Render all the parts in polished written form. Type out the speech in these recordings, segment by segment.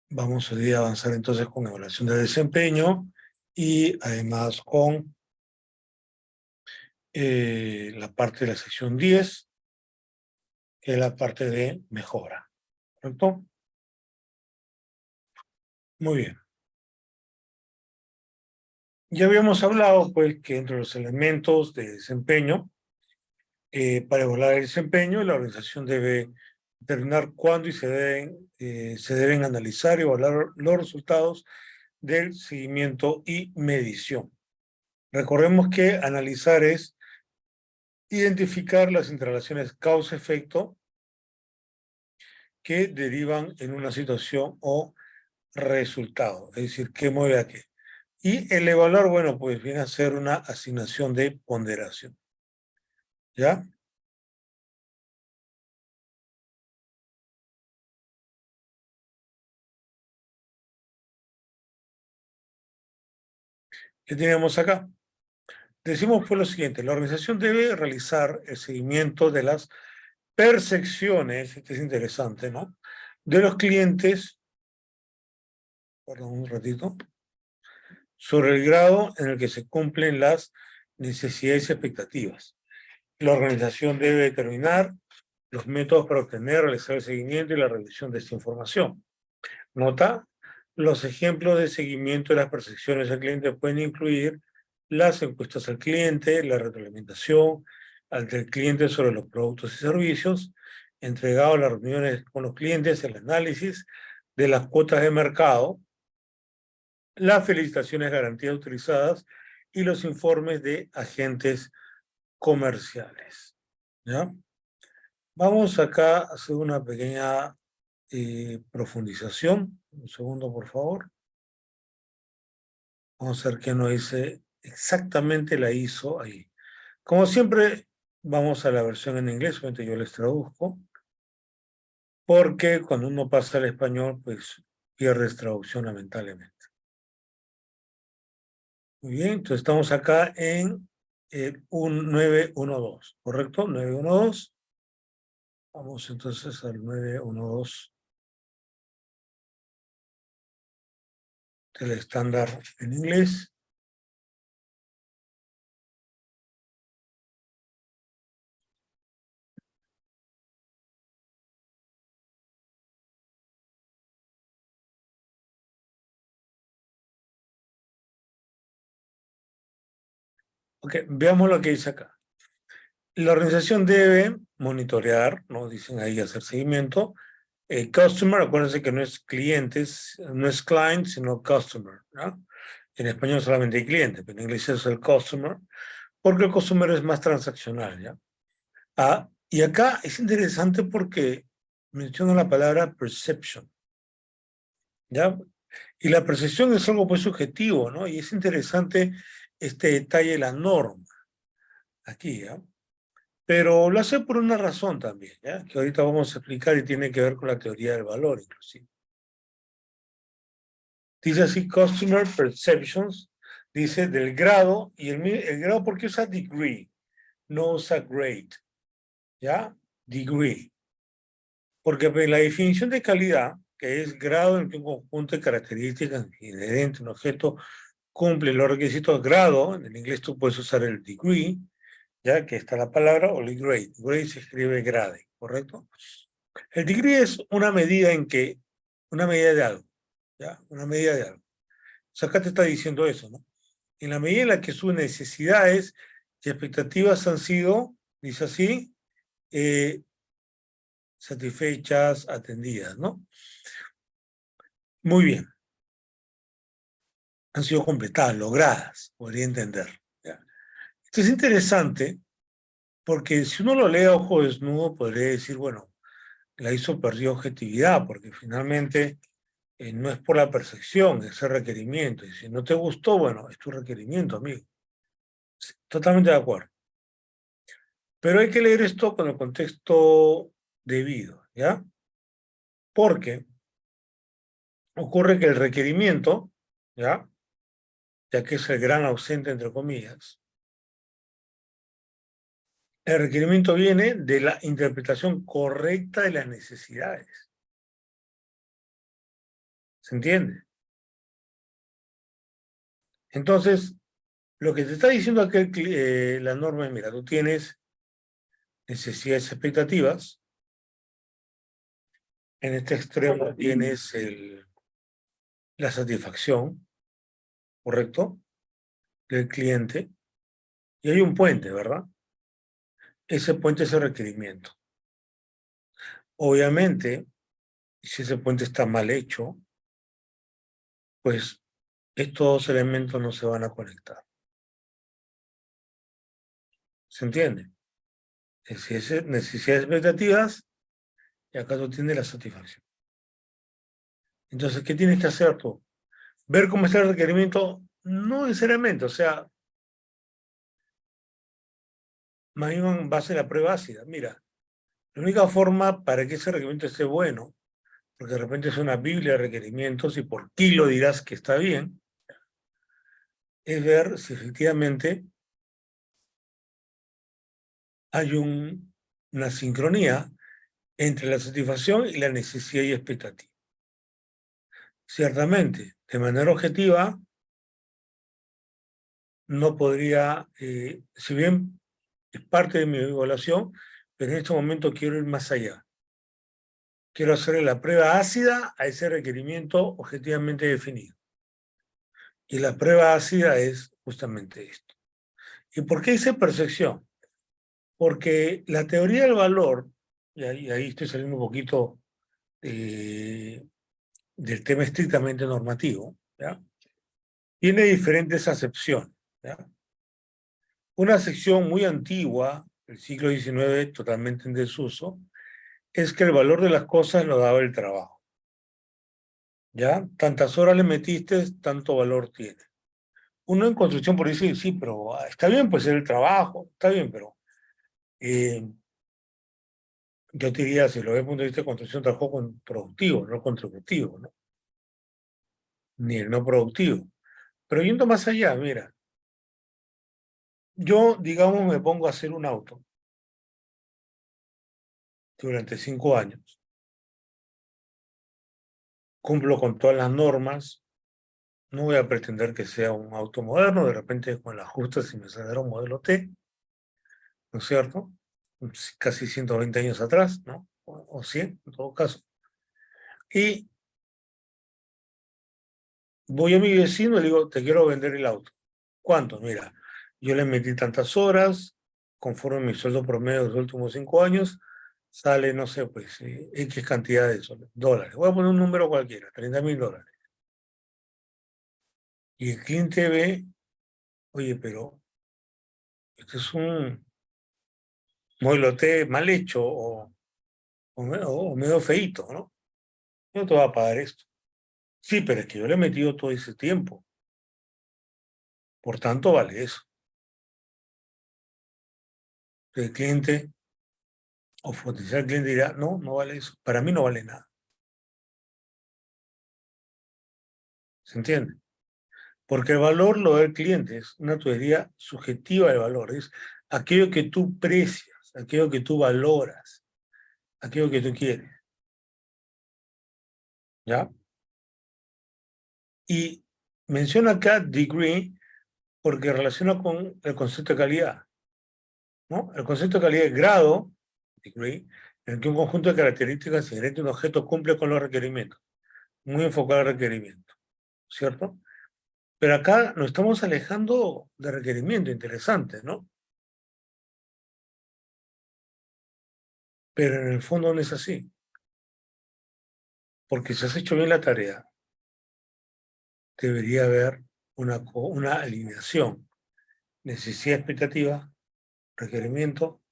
Vamos hoy día a avanzar entonces con evaluación de desempeño y además con la parte de la sección 10, que es la parte de mejora. ¿Correcto? Muy bien. Ya habíamos hablado, pues, que entre los elementos de desempeño, para evaluar el desempeño, la organización debe determinar cuándo y se deben analizar y evaluar los resultados del seguimiento y medición. Recordemos que analizar es identificar las interrelaciones causa-efecto que derivan en una situación o resultado, es decir, qué mueve a qué. Y el evaluar, bueno, pues viene a ser una asignación de ponderación. ¿Ya? ¿Qué tenemos acá? Decimos pues lo siguiente, la organización debe realizar el seguimiento de las percepciones, este es interesante, ¿no? De los clientes, perdón un ratito, sobre el grado en el que se cumplen las necesidades y expectativas. La organización debe determinar los métodos para obtener, realizar el seguimiento y la revisión de esta información. Nota, los ejemplos de seguimiento de las percepciones del cliente pueden incluir las encuestas al cliente, la retroalimentación ante el cliente sobre los productos y servicios, entregado a las reuniones con los clientes, el análisis de las cuotas de mercado, las felicitaciones garantías utilizadas y los informes de agentes comerciales. ¿Ya? Vamos acá a hacer una pequeña profundización. Un segundo, por favor. Vamos a ver qué nos dice exactamente la ISO ahí. Como siempre, vamos a la versión en inglés, obviamente yo les traduzco, porque cuando uno pasa al español, pues pierdes traducción lamentablemente. Muy bien, entonces estamos acá en un 912, ¿correcto? 912. Vamos entonces al 912 del estándar en inglés. Ok, veamos lo que dice acá. La organización debe monitorear, ¿no? Dicen ahí hacer seguimiento. Customer, acuérdense que no es clientes, no es client, sino customer, ¿no? En español solamente hay cliente, pero en inglés es el customer, porque el customer es más transaccional, ¿ya? Ah, y acá es interesante porque menciona la palabra perception, ¿ya? Y la percepción es algo pues subjetivo, ¿no? Y es interesante este detalle de la norma, aquí, ¿ya? Pero lo hace por una razón también, ¿ya? Que ahorita vamos a explicar y tiene que ver con la teoría del valor, inclusive. Dice así, Customer Perceptions, dice del grado, y el grado, ¿por qué usa degree? No usa grade, ¿ya? Degree. Porque pues, la definición de calidad, que es grado en que un conjunto de características inherentes a un objeto cumple los requisitos grado, en el inglés tú puedes usar el degree, ya que está la palabra, o el grade. Grade se escribe grade, ¿correcto? El degree es una medida de algo, ¿ya? Una medida de algo. O sea, acá te está diciendo eso, ¿no? En la medida en la que sus necesidades y expectativas han sido, dice así, eh, satisfechas, atendidas, ¿no? Muy bien. Han sido completadas, logradas, podría entender. ¿Ya? Esto es interesante porque si uno lo lee a ojo desnudo, podría decir, bueno, la hizo perdió objetividad, porque finalmente no es por la percepción, es el requerimiento. Y si no te gustó, bueno, es tu requerimiento, amigo. Totalmente de acuerdo. Pero hay que leer esto con el contexto debido, ¿ya? Porque ocurre que el requerimiento, ¿ya? Ya que es el gran ausente, entre comillas, el requerimiento viene de la interpretación correcta de las necesidades. ¿Se entiende? Entonces, lo que te está diciendo aquí la norma es, mira, tú tienes necesidades expectativas, en este extremo tienes la satisfacción, ¿correcto?, del cliente, y hay un puente, ¿verdad? Ese puente es el requerimiento. Obviamente, si ese puente está mal hecho, pues estos dos elementos no se van a conectar. ¿Se entiende? Necesidades expectativas, y acá tú tienes la satisfacción. Entonces, ¿qué tienes que hacer tú? Ver cómo está el requerimiento, no necesariamente, o sea, más bien en base a la prueba ácida. Mira, la única forma para que ese requerimiento esté bueno, porque de repente es una biblia de requerimientos y por kilo dirás que está bien, es ver si efectivamente hay una sincronía entre la satisfacción y la necesidad y expectativa. Ciertamente, de manera objetiva, no podría, si bien es parte de mi evaluación, pero en este momento quiero ir más allá. Quiero hacerle la prueba ácida a ese requerimiento objetivamente definido. Y la prueba ácida es justamente esto. ¿Y por qué dice percepción? Porque la teoría del valor, y ahí estoy saliendo un poquito del tema estrictamente normativo, ¿ya?, tiene diferentes acepciones, ¿ya? Una acepción muy antigua, del siglo XIX, totalmente en desuso, es que el valor de las cosas lo daba el trabajo. ¿Ya? Tantas horas le metiste, tanto valor tiene. Uno en construcción por decir, sí, pero está bien, pues el trabajo, está bien, pero eh, yo te diría, si lo ves desde el punto de vista de construcción, trabajo productivo, no contributivo, ¿no? Ni el no productivo. Pero yendo más allá, mira, yo, digamos, me pongo a hacer un auto durante 5 años, cumplo con todas las normas, no voy a pretender que sea un auto moderno, de repente con las justas si me saldrá un modelo T, ¿no es cierto? Casi 120 años atrás, ¿no? O 100, en todo caso. Y voy a mi vecino y le digo, te quiero vender el auto. ¿Cuánto? Mira, yo le metí tantas horas, conforme mi sueldo promedio de los últimos 5 años, sale, no sé, pues, X cantidad de dólares. Voy a poner un número cualquiera, $30.000. Y el cliente ve, oye, pero este es un modelo T mal hecho o medio feíto, ¿no? Yo no te voy a pagar esto. Sí, pero es que yo le he metido todo ese tiempo. Por tanto, vale eso. El cliente o potencial cliente dirá, no, no vale eso. Para mí no vale nada. ¿Se entiende? Porque el valor lo da el cliente, es una teoría subjetiva del valor, es aquello que tú precias, aquello que tú valoras, aquello que tú quieres. ¿Ya? Y menciona acá degree porque relaciona con el concepto de calidad, ¿no? El concepto de calidad es grado, degree, en el que un conjunto de características inherentes a un objeto cumple con los requerimientos, muy enfocado al requerimiento, ¿cierto? Pero acá nos estamos alejando de requerimiento, interesante, ¿no? Pero en el fondo no es así, porque si has hecho bien la tarea, debería haber una alineación, necesidad expectativa, requerimiento,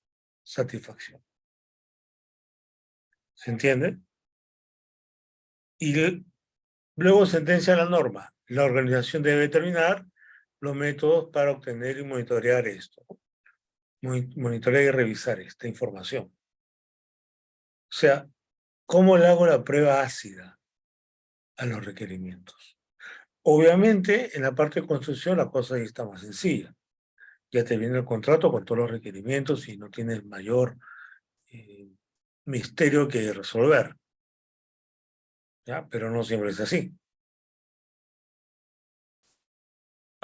satisfacción. ¿Se entiende? Y luego sentencia la norma. La organización debe determinar los métodos para obtener y monitorear esto. Monitorear y revisar esta información. O sea, ¿cómo le hago la prueba ácida a los requerimientos? Obviamente, en la parte de construcción la cosa ahí está más sencilla. Ya te viene el contrato con todos los requerimientos y no tienes mayor eh, misterio que resolver. ¿Ya? Pero no siempre es así.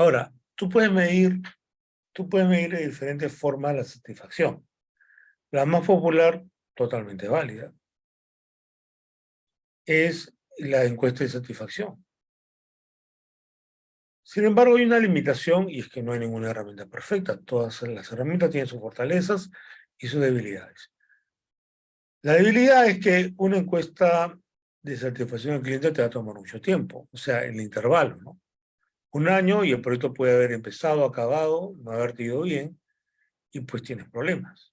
Ahora, tú puedes medir de diferentes formas la satisfacción. La más popular, totalmente válida, es la encuesta de satisfacción. Sin embargo, hay una limitación y es que no hay ninguna herramienta perfecta. Todas las herramientas tienen sus fortalezas y sus debilidades. La debilidad es que una encuesta de satisfacción del cliente te va a tomar mucho tiempo, o sea, el intervalo, ¿no? 1 año y el proyecto puede haber empezado, acabado, no haberte ido bien y pues tienes problemas,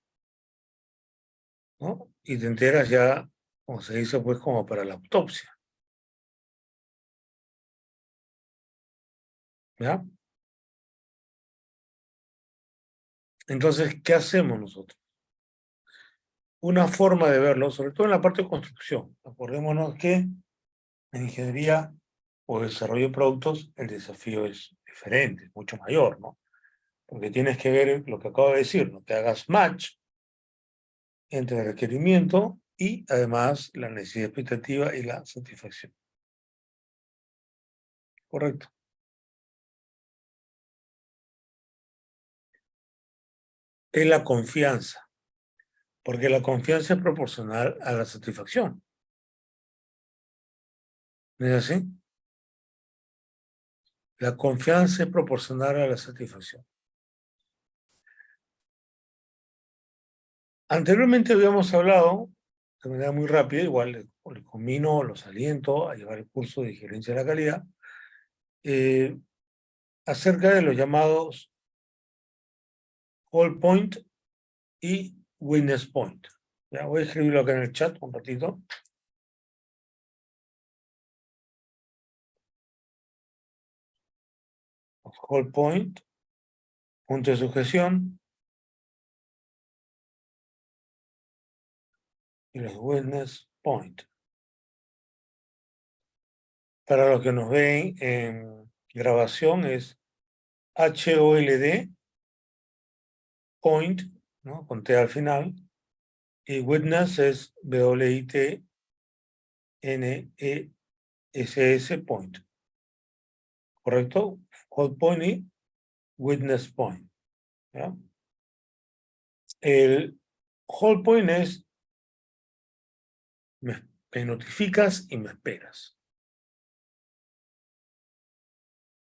¿no? Y te enteras ya, como se dice, pues como para la autopsia, ¿ya? Entonces, ¿qué hacemos nosotros? Una forma de verlo, sobre todo en la parte de construcción. Acordémonos que en ingeniería o desarrollo de productos el desafío es diferente, mucho mayor, ¿no? Porque tienes que ver lo que acabo de decir, ¿no? Que hagas match entre el requerimiento y además la necesidad expectativa y la satisfacción. Correcto. Es la confianza, porque la confianza es proporcional a la satisfacción. ¿No es así? La confianza es proporcional a la satisfacción. Anteriormente habíamos hablado, de manera muy rápida, igual les combino, los aliento a llevar el curso de gerencia de la calidad, eh, acerca de los llamados hold point y witness point. Ya voy a escribirlo acá en el chat un ratito. Hold point, punto de sujeción, y los witness point. Para los que nos ven en grabación es HOLD, point, ¿no? Con T al final, y witness es WITNESS, point. ¿Correcto? Hold point y witness point. ¿Ya? El hold point es me notificas y me esperas.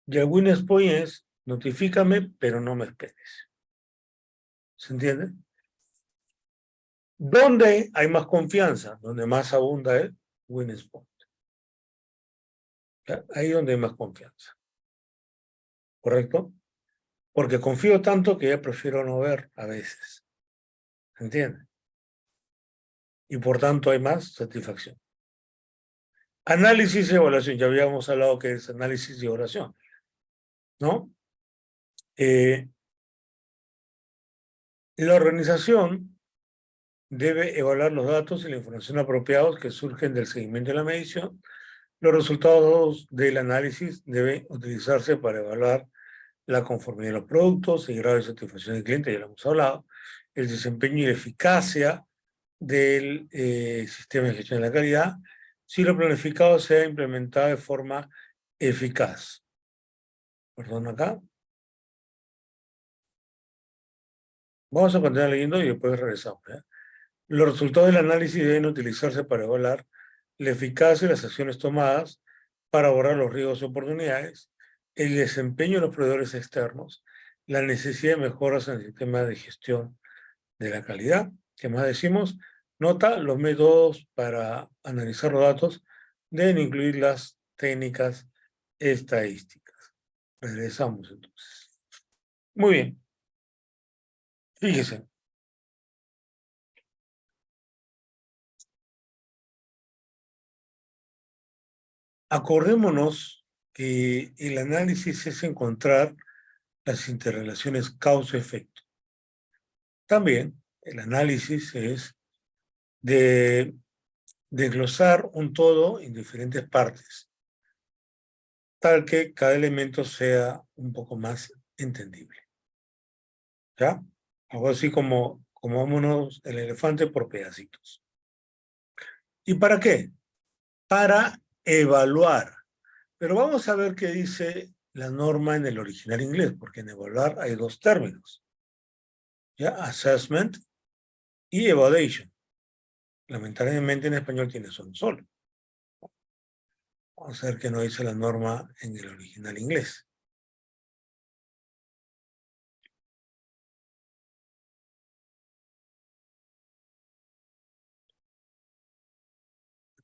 Y el witness point es notifícame, pero no me esperes. ¿Se entiende? ¿Dónde hay más confianza? Donde más abunda el witness point. ¿Ya? Ahí donde hay más confianza. ¿Correcto? Porque confío tanto que ya prefiero no ver a veces. ¿Se entiende? Y por tanto hay más satisfacción. Análisis y evaluación. Ya habíamos hablado que es análisis y evaluación, ¿no? La organización debe evaluar los datos y la información apropiados que surgen del seguimiento de la medición. Los resultados del análisis deben utilizarse para evaluar la conformidad de los productos, el grado de satisfacción del cliente, ya lo hemos hablado, el desempeño y la eficacia del sistema de gestión de la calidad, si lo planificado sea implementado de forma eficaz. Perdón acá. Vamos a continuar leyendo y después regresamos. ¿Ya? Los resultados del análisis deben utilizarse para evaluar la eficacia de las acciones tomadas para abordar los riesgos y oportunidades, el desempeño de los proveedores externos, la necesidad de mejoras en el sistema de gestión de la calidad. ¿Qué más decimos? Nota, los métodos para analizar los datos deben incluir las técnicas estadísticas. Regresamos entonces. Muy bien, fíjese. Acordémonos que el análisis es encontrar las interrelaciones causa-efecto. También el análisis es de desglosar un todo en diferentes partes, tal que cada elemento sea un poco más entendible. ¿Ya? Algo así como comámonos el elefante por pedacitos. ¿Y para qué? Para evaluar. Pero vamos a ver qué dice la norma en el original inglés, porque en evaluar hay dos términos, ¿ya? Assessment y evaluation. Lamentablemente en español tiene uno solo. Vamos a ver qué nos dice la norma en el original inglés.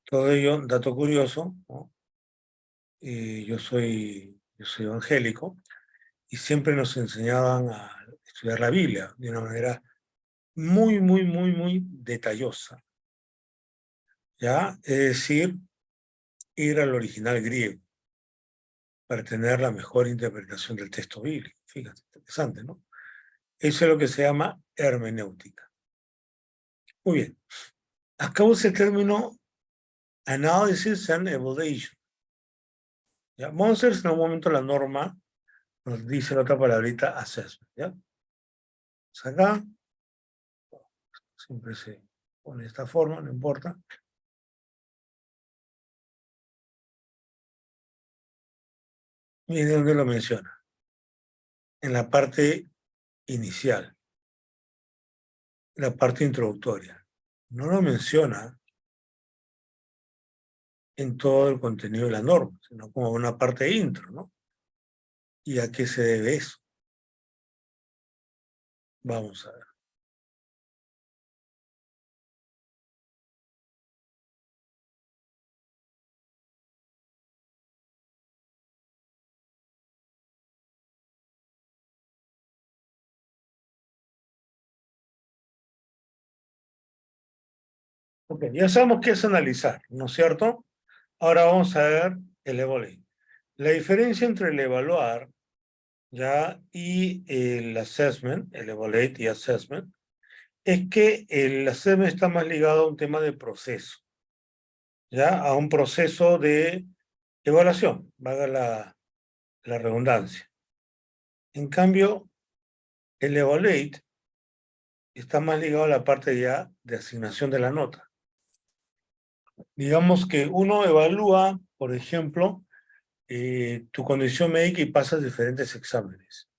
Todo ello, dato curioso, ¿no? Yo soy evangélico y siempre nos enseñaban a estudiar la Biblia de una manera muy, muy, muy, muy detallosa. ¿Ya? Es decir, ir al original griego para tener la mejor interpretación del texto bíblico. Fíjate, interesante, ¿no? Eso es lo que se llama hermenéutica. Muy bien. Acá usa el término analysis and evaluation. ¿Ya? Vamos a ver si en un momento la norma nos dice la otra palabrita assessment. ¿Ya? Pues acá siempre se pone de esta forma, no importa. Miren dónde lo menciona. En la parte inicial, en la parte introductoria. No lo menciona en todo el contenido de la norma, sino como una parte intro, ¿no? ¿Y a qué se debe eso? Vamos a ver. Ok, ya sabemos qué es analizar, ¿no es cierto? Ahora vamos a ver el evaluate. La diferencia entre el evaluar ya y el assessment, el evaluate y assessment, es que el assessment está más ligado a un tema de proceso, ya a un proceso de evaluación, valga la redundancia. En cambio, el evaluate está más ligado a la parte ya de asignación de la nota. Digamos que uno evalúa, por ejemplo, tu condición médica y pasas diferentes exámenes.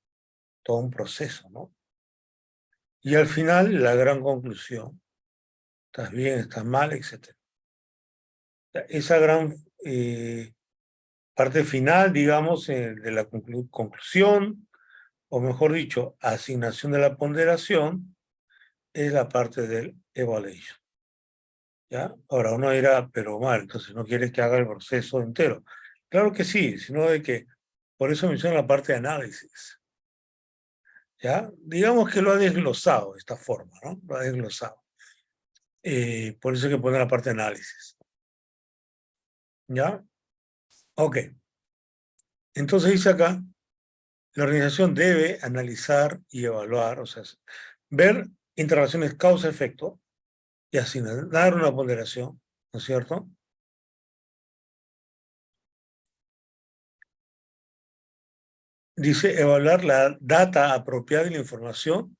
Todo un proceso, ¿no? Y al final, la gran conclusión. Estás bien, estás mal, etc. Esa gran parte final, digamos, de la conclusión, o mejor dicho, asignación de la ponderación, es la parte del evaluation. ¿Ya? Ahora uno dirá, pero mal, entonces no quieres que haga el proceso entero. Claro que sí, sino de que por eso menciona la parte de análisis. ¿Ya? Digamos que lo ha desglosado de esta forma, ¿no? Lo ha desglosado. Por eso hay que poner la parte de análisis. ¿Ya? Ok. Entonces dice acá, la organización debe analizar y evaluar, o sea, ver interrelaciones causa-efecto y asignar una ponderación, ¿no es cierto? Dice evaluar la data apropiada y la información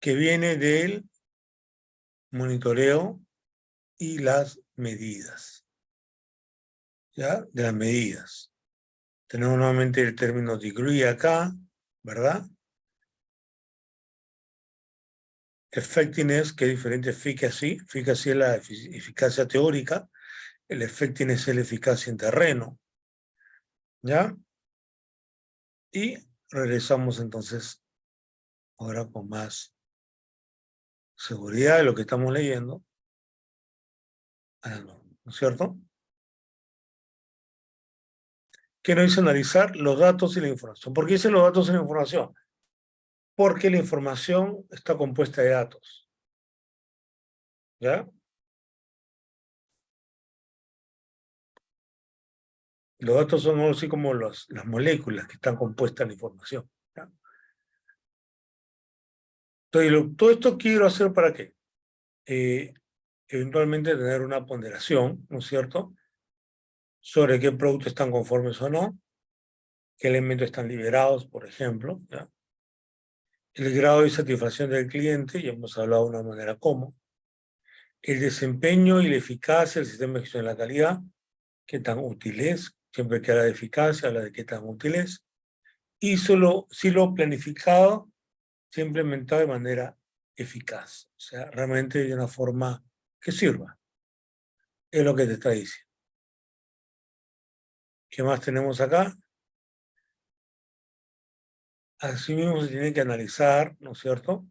que viene del monitoreo y las medidas, ¿ya? De las medidas. Tenemos nuevamente el término degree acá, ¿verdad? Effectiveness, que es diferente a efficacy. Efficacy es la eficacia teórica, el effectiveness es la eficacia en terreno, ¿ya? Y regresamos entonces ahora con más seguridad de lo que estamos leyendo a la norma, ¿no es cierto? Que nos dice analizar los datos y la información. ¿Por qué dice los datos y la información? Porque la información está compuesta de datos, ¿ya? Los datos son así como las moléculas que están compuestas en la información, ¿ya? Entonces, todo esto quiero hacer ¿para qué? Eventualmente tener una ponderación, ¿no es cierto?, sobre qué productos están conformes o no, qué elementos están liberados, por ejemplo, ¿ya? El grado de satisfacción del cliente, ya hemos hablado de una manera cómo, el desempeño y la eficacia del sistema de gestión de la calidad, qué tan útil es, siempre que habla de eficacia, habla de qué tan útil es, y solo si lo planificado se ha implementado de manera eficaz, o sea, realmente de una forma que sirva, es lo que te está diciendo. ¿Qué más tenemos acá? Asimismo se tiene que analizar, ¿no es cierto?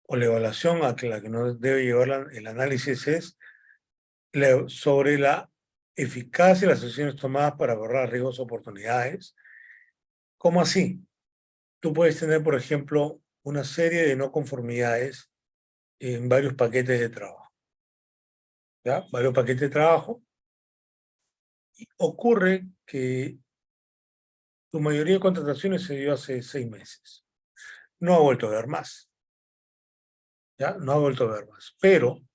O la evaluación a la que nos debe llevar el análisis es sobre la eficacia de las acciones tomadas para ahorrar riesgos o oportunidades. ¿Cómo así? Tú puedes tener, por ejemplo, una serie de no conformidades en varios paquetes de trabajo, ¿ya? Varios paquetes de trabajo. Y ocurre que tu mayoría de contrataciones se dio hace 6 meses. No ha vuelto a ver más, ¿ya? No ha vuelto a ver más. Pero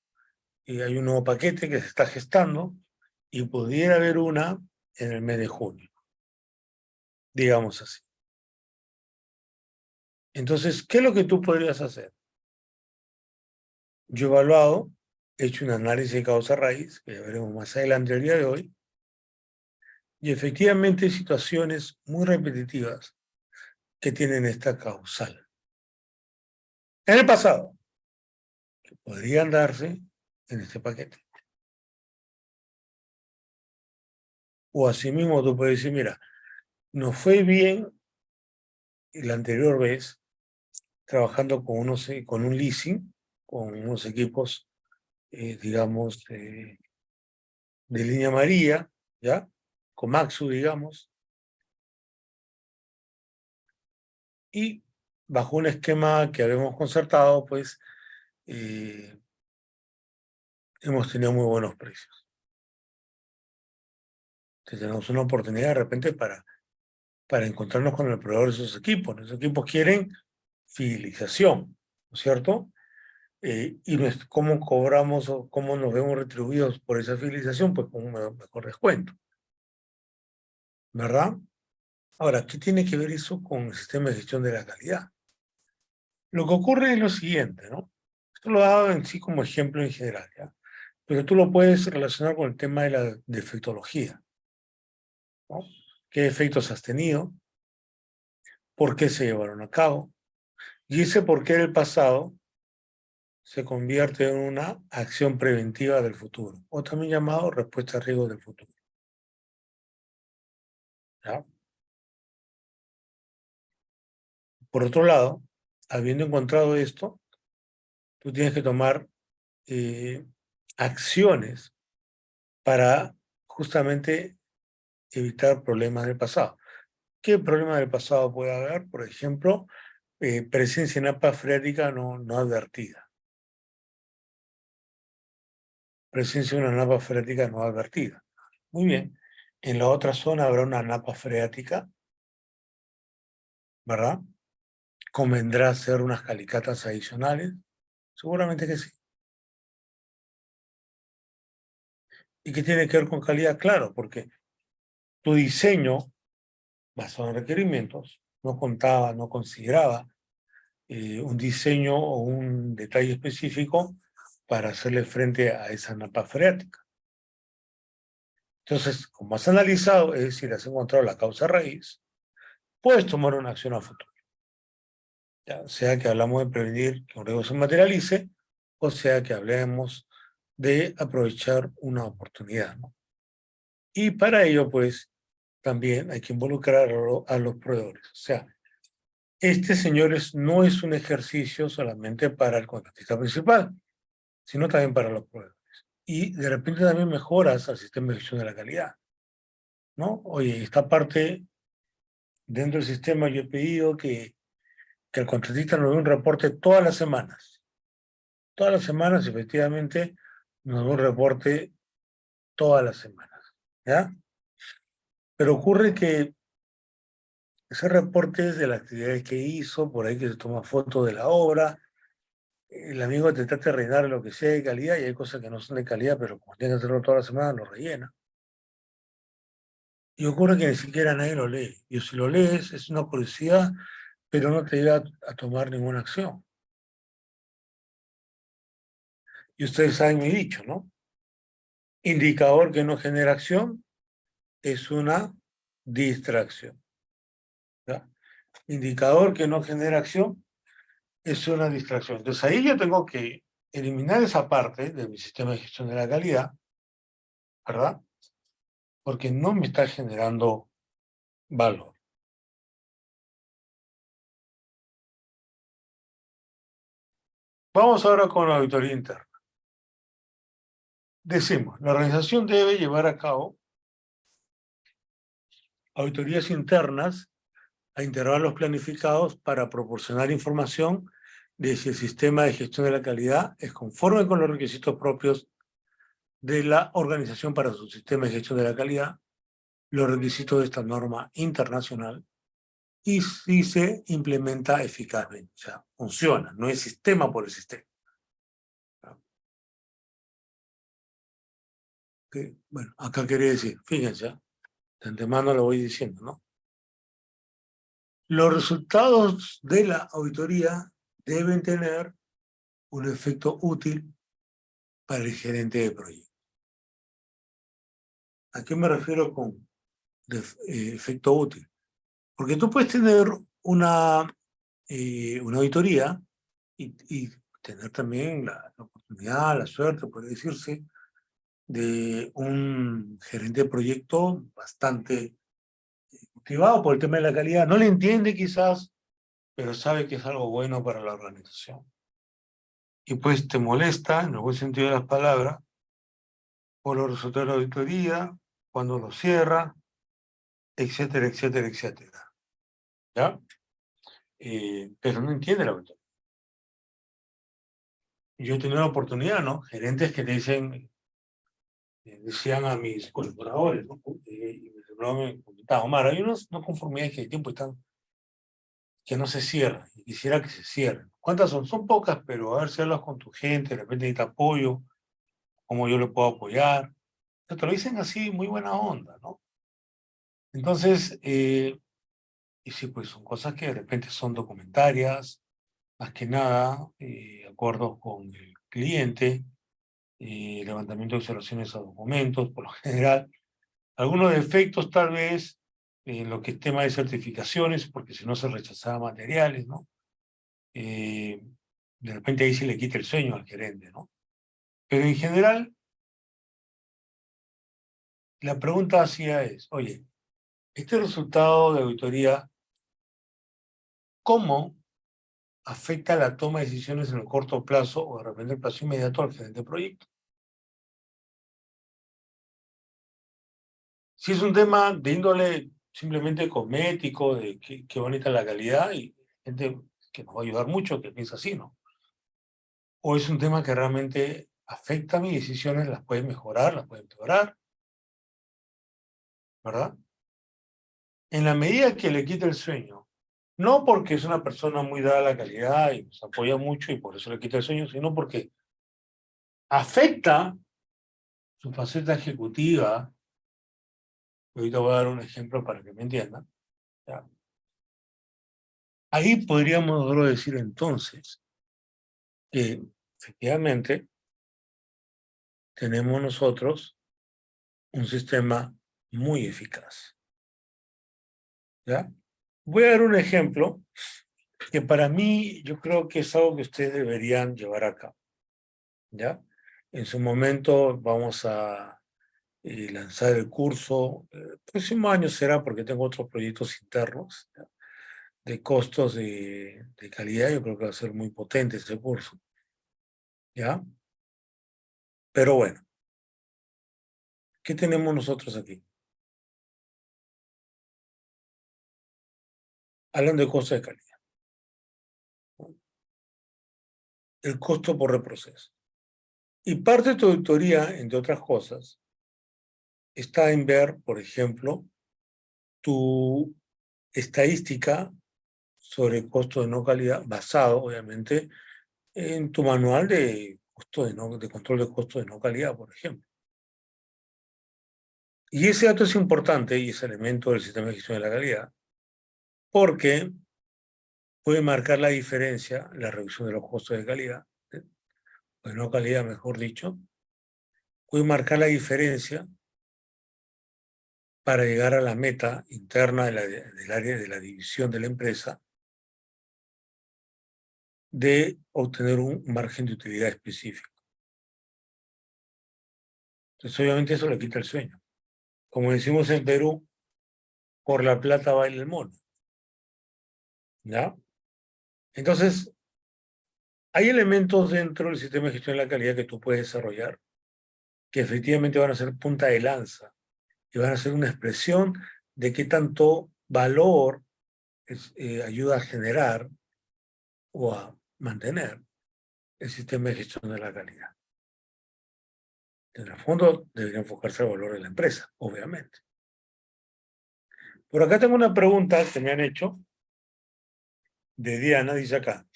hay un nuevo paquete que se está gestando y pudiera haber una en el mes de junio, digamos así. Entonces, ¿qué es lo que tú podrías hacer? Yo he evaluado, he hecho un análisis de causa raíz, que ya veremos más adelante el día de hoy, y efectivamente hay situaciones muy repetitivas que tienen esta causal. En el pasado, que podrían darse en este paquete. O asimismo tú puedes decir, mira, nos fue bien la anterior vez trabajando con un leasing, con unos equipos, digamos, de línea amarilla, ¿ya? Con Maxu, digamos, y bajo un esquema que habíamos concertado, pues eh, hemos tenido muy buenos precios. Entonces tenemos una oportunidad de repente para encontrarnos con el proveedor de esos equipos. Esos equipos quieren fidelización, ¿no es cierto? Y cómo cobramos o cómo nos vemos retribuidos por esa fidelización, pues con un mejor descuento, ¿verdad? Ahora, ¿qué tiene que ver eso con el sistema de gestión de la calidad? Lo que ocurre es lo siguiente, ¿no? Esto lo he dado en sí como ejemplo en general, ¿ya? Pero tú lo puedes relacionar con el tema de la defectología, ¿no? ¿Qué efectos has tenido? ¿Por qué se llevaron a cabo? Y ese por qué del pasado se convierte en una acción preventiva del futuro, o también llamado respuesta a riesgos del futuro, ¿ya? Por otro lado, habiendo encontrado esto, tú tienes que tomar eh, acciones para justamente evitar problemas del pasado. ¿Qué problemas del pasado puede haber? Por ejemplo, presencia en napa freática no advertida. Presencia de una napa freática no advertida. Muy bien. En la otra zona habrá una napa freática, ¿verdad? ¿Convendrá hacer unas calicatas adicionales? Seguramente que sí. ¿Y qué tiene que ver con calidad? Claro, porque tu diseño, basado en requerimientos, no contaba, no consideraba un diseño o un detalle específico para hacerle frente a esa napa freática. Entonces, como has analizado, es decir, has encontrado la causa raíz, puedes tomar una acción a futuro. Ya sea que hablamos de prevenir que un riesgo se materialice, o sea que hablemos de aprovechar una oportunidad, ¿no? Y para ello, pues, también hay que involucrar a los proveedores. O sea, este, señores, no es un ejercicio solamente para el contratista principal, sino también para los proveedores. Y de repente también mejoras al sistema de gestión de la calidad, ¿no? Oye, esta parte, dentro del sistema yo he pedido que el contratista nos dé un reporte todas las semanas. Todas las semanas, efectivamente, nos da un reporte todas las semanas, ¿ya? Pero ocurre que ese reporte es de las actividades que hizo, por ahí que se toma fotos de la obra, el amigo te trata de rellenar lo que sea de calidad y hay cosas que no son de calidad, pero como tiene que hacerlo toda la semana, lo rellena. Y ocurre que ni siquiera nadie lo lee. Y si lo lees, es una curiosidad, pero no te lleva a tomar ninguna acción. Y ustedes saben mi dicho, ¿no? Indicador que no genera acción es una distracción. ¿Ya? Indicador que no genera acción es una distracción. Entonces ahí yo tengo que eliminar esa parte de mi sistema de gestión de la calidad, ¿verdad? Porque no me está generando valor. Vamos ahora con la auditoría interna. Decimos, la organización debe llevar a cabo auditorías internas a intervalos planificados para proporcionar información de si el sistema de gestión de la calidad es conforme con los requisitos propios de la organización para su sistema de gestión de la calidad, los requisitos de esta norma internacional, y si se implementa eficazmente. O sea, funciona, no es sistema por el sistema. Que, bueno, acá quería decir, fíjense, de antemano lo voy diciendo, ¿no? Los resultados de la auditoría deben tener un efecto útil para el gerente de proyecto. ¿A qué me refiero con efecto útil? Porque tú puedes tener una auditoría y tener también la oportunidad, la suerte, puede decirse, de un gerente de proyecto bastante motivado por el tema de la calidad. No le entiende quizás, pero sabe que es algo bueno para la organización. Y pues te molesta, en el buen sentido de las palabras, por los resultados de la auditoría, cuando lo cierra, etcétera, etcétera, etcétera. ¿Ya? Pero no entiende la auditoría. Yo he tenido la oportunidad, ¿no? Gerentes que decían a mis colaboradores, ¿no? Y me comentaba, Omar, hay unas no conformidades que de tiempo están que no se cierran, y quisiera que se cierren. ¿Cuántas son? Son pocas, pero a ver si hablas con tu gente, de repente necesita apoyo, cómo yo le puedo apoyar. Te lo dicen así, muy buena onda, ¿no? Entonces, y sí, pues son cosas que de repente son documentarias, más que nada, acuerdos con el cliente, levantamiento de observaciones a documentos, por lo general. Algunos defectos tal vez en lo que es tema de certificaciones, porque si no se rechazaban materiales, ¿no? De repente ahí se le quita el sueño al gerente, ¿no? Pero en general, la pregunta hacia es, oye, este resultado de auditoría, ¿cómo afecta la toma de decisiones en el corto plazo o de repente el plazo inmediato al gerente de proyecto? Si es un tema de índole simplemente cosmético, de qué bonita la calidad, y gente que nos va a ayudar mucho, que piensa así, ¿no? O es un tema que realmente afecta a mis decisiones, las puede mejorar, las puede empeorar, ¿verdad? En la medida que le quita el sueño, no porque es una persona muy dada a la calidad y nos apoya mucho y por eso le quita el sueño, sino porque afecta su faceta ejecutiva. Ahorita voy a dar un ejemplo para que me entiendan. ¿Ya? Ahí podríamos nosotros decir entonces que efectivamente tenemos nosotros un sistema muy eficaz. ¿Ya? Voy a dar un ejemplo que para mí yo creo que es algo que ustedes deberían llevar a cabo. ¿Ya? En su momento vamos a lanzar el curso. El próximo año será porque tengo otros proyectos internos, ¿ya? De costos de calidad. Yo creo que va a ser muy potente ese curso. ¿Ya? Pero bueno, ¿qué tenemos nosotros aquí? Hablando de costo de calidad. El costo por reproceso. Y parte de tu auditoría, entre otras cosas, está en ver, por ejemplo, tu estadística sobre costo de no calidad, basado, obviamente, en tu manual de, de control de costo de no calidad, por ejemplo. Y ese dato es importante y es elemento del sistema de gestión de la calidad, porque puede marcar la diferencia, la reducción de los costos de calidad, o de no calidad, mejor dicho, puede marcar la diferencia para llegar a la meta interna del área de la división de la empresa de obtener un margen de utilidad específico. Entonces, obviamente eso le quita el sueño. Como decimos en Perú, por la plata baila el mono. ¿Ya? Entonces, hay elementos dentro del sistema de gestión de la calidad que tú puedes desarrollar que efectivamente van a ser punta de lanza y van a ser una expresión de qué tanto valor ayuda a generar o a mantener el sistema de gestión de la calidad. En el fondo debería enfocarse al valor de la empresa, obviamente. Por acá tengo una pregunta que me han hecho de Diana, dice acá.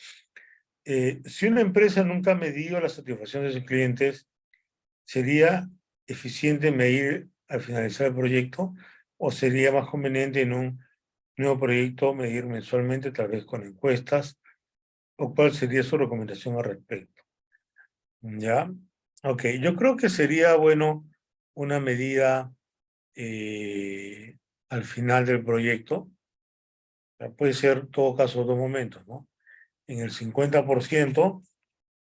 Si una empresa nunca ha medido la satisfacción de sus clientes, ¿sería eficiente medir al finalizar el proyecto o sería más conveniente en un nuevo proyecto medir mensualmente, tal vez con encuestas? ¿O cuál sería su recomendación al respecto? ¿Ya? Ok, yo creo que sería bueno una medida al final del proyecto. Puede ser en todo caso dos momentos, ¿no? En el 50%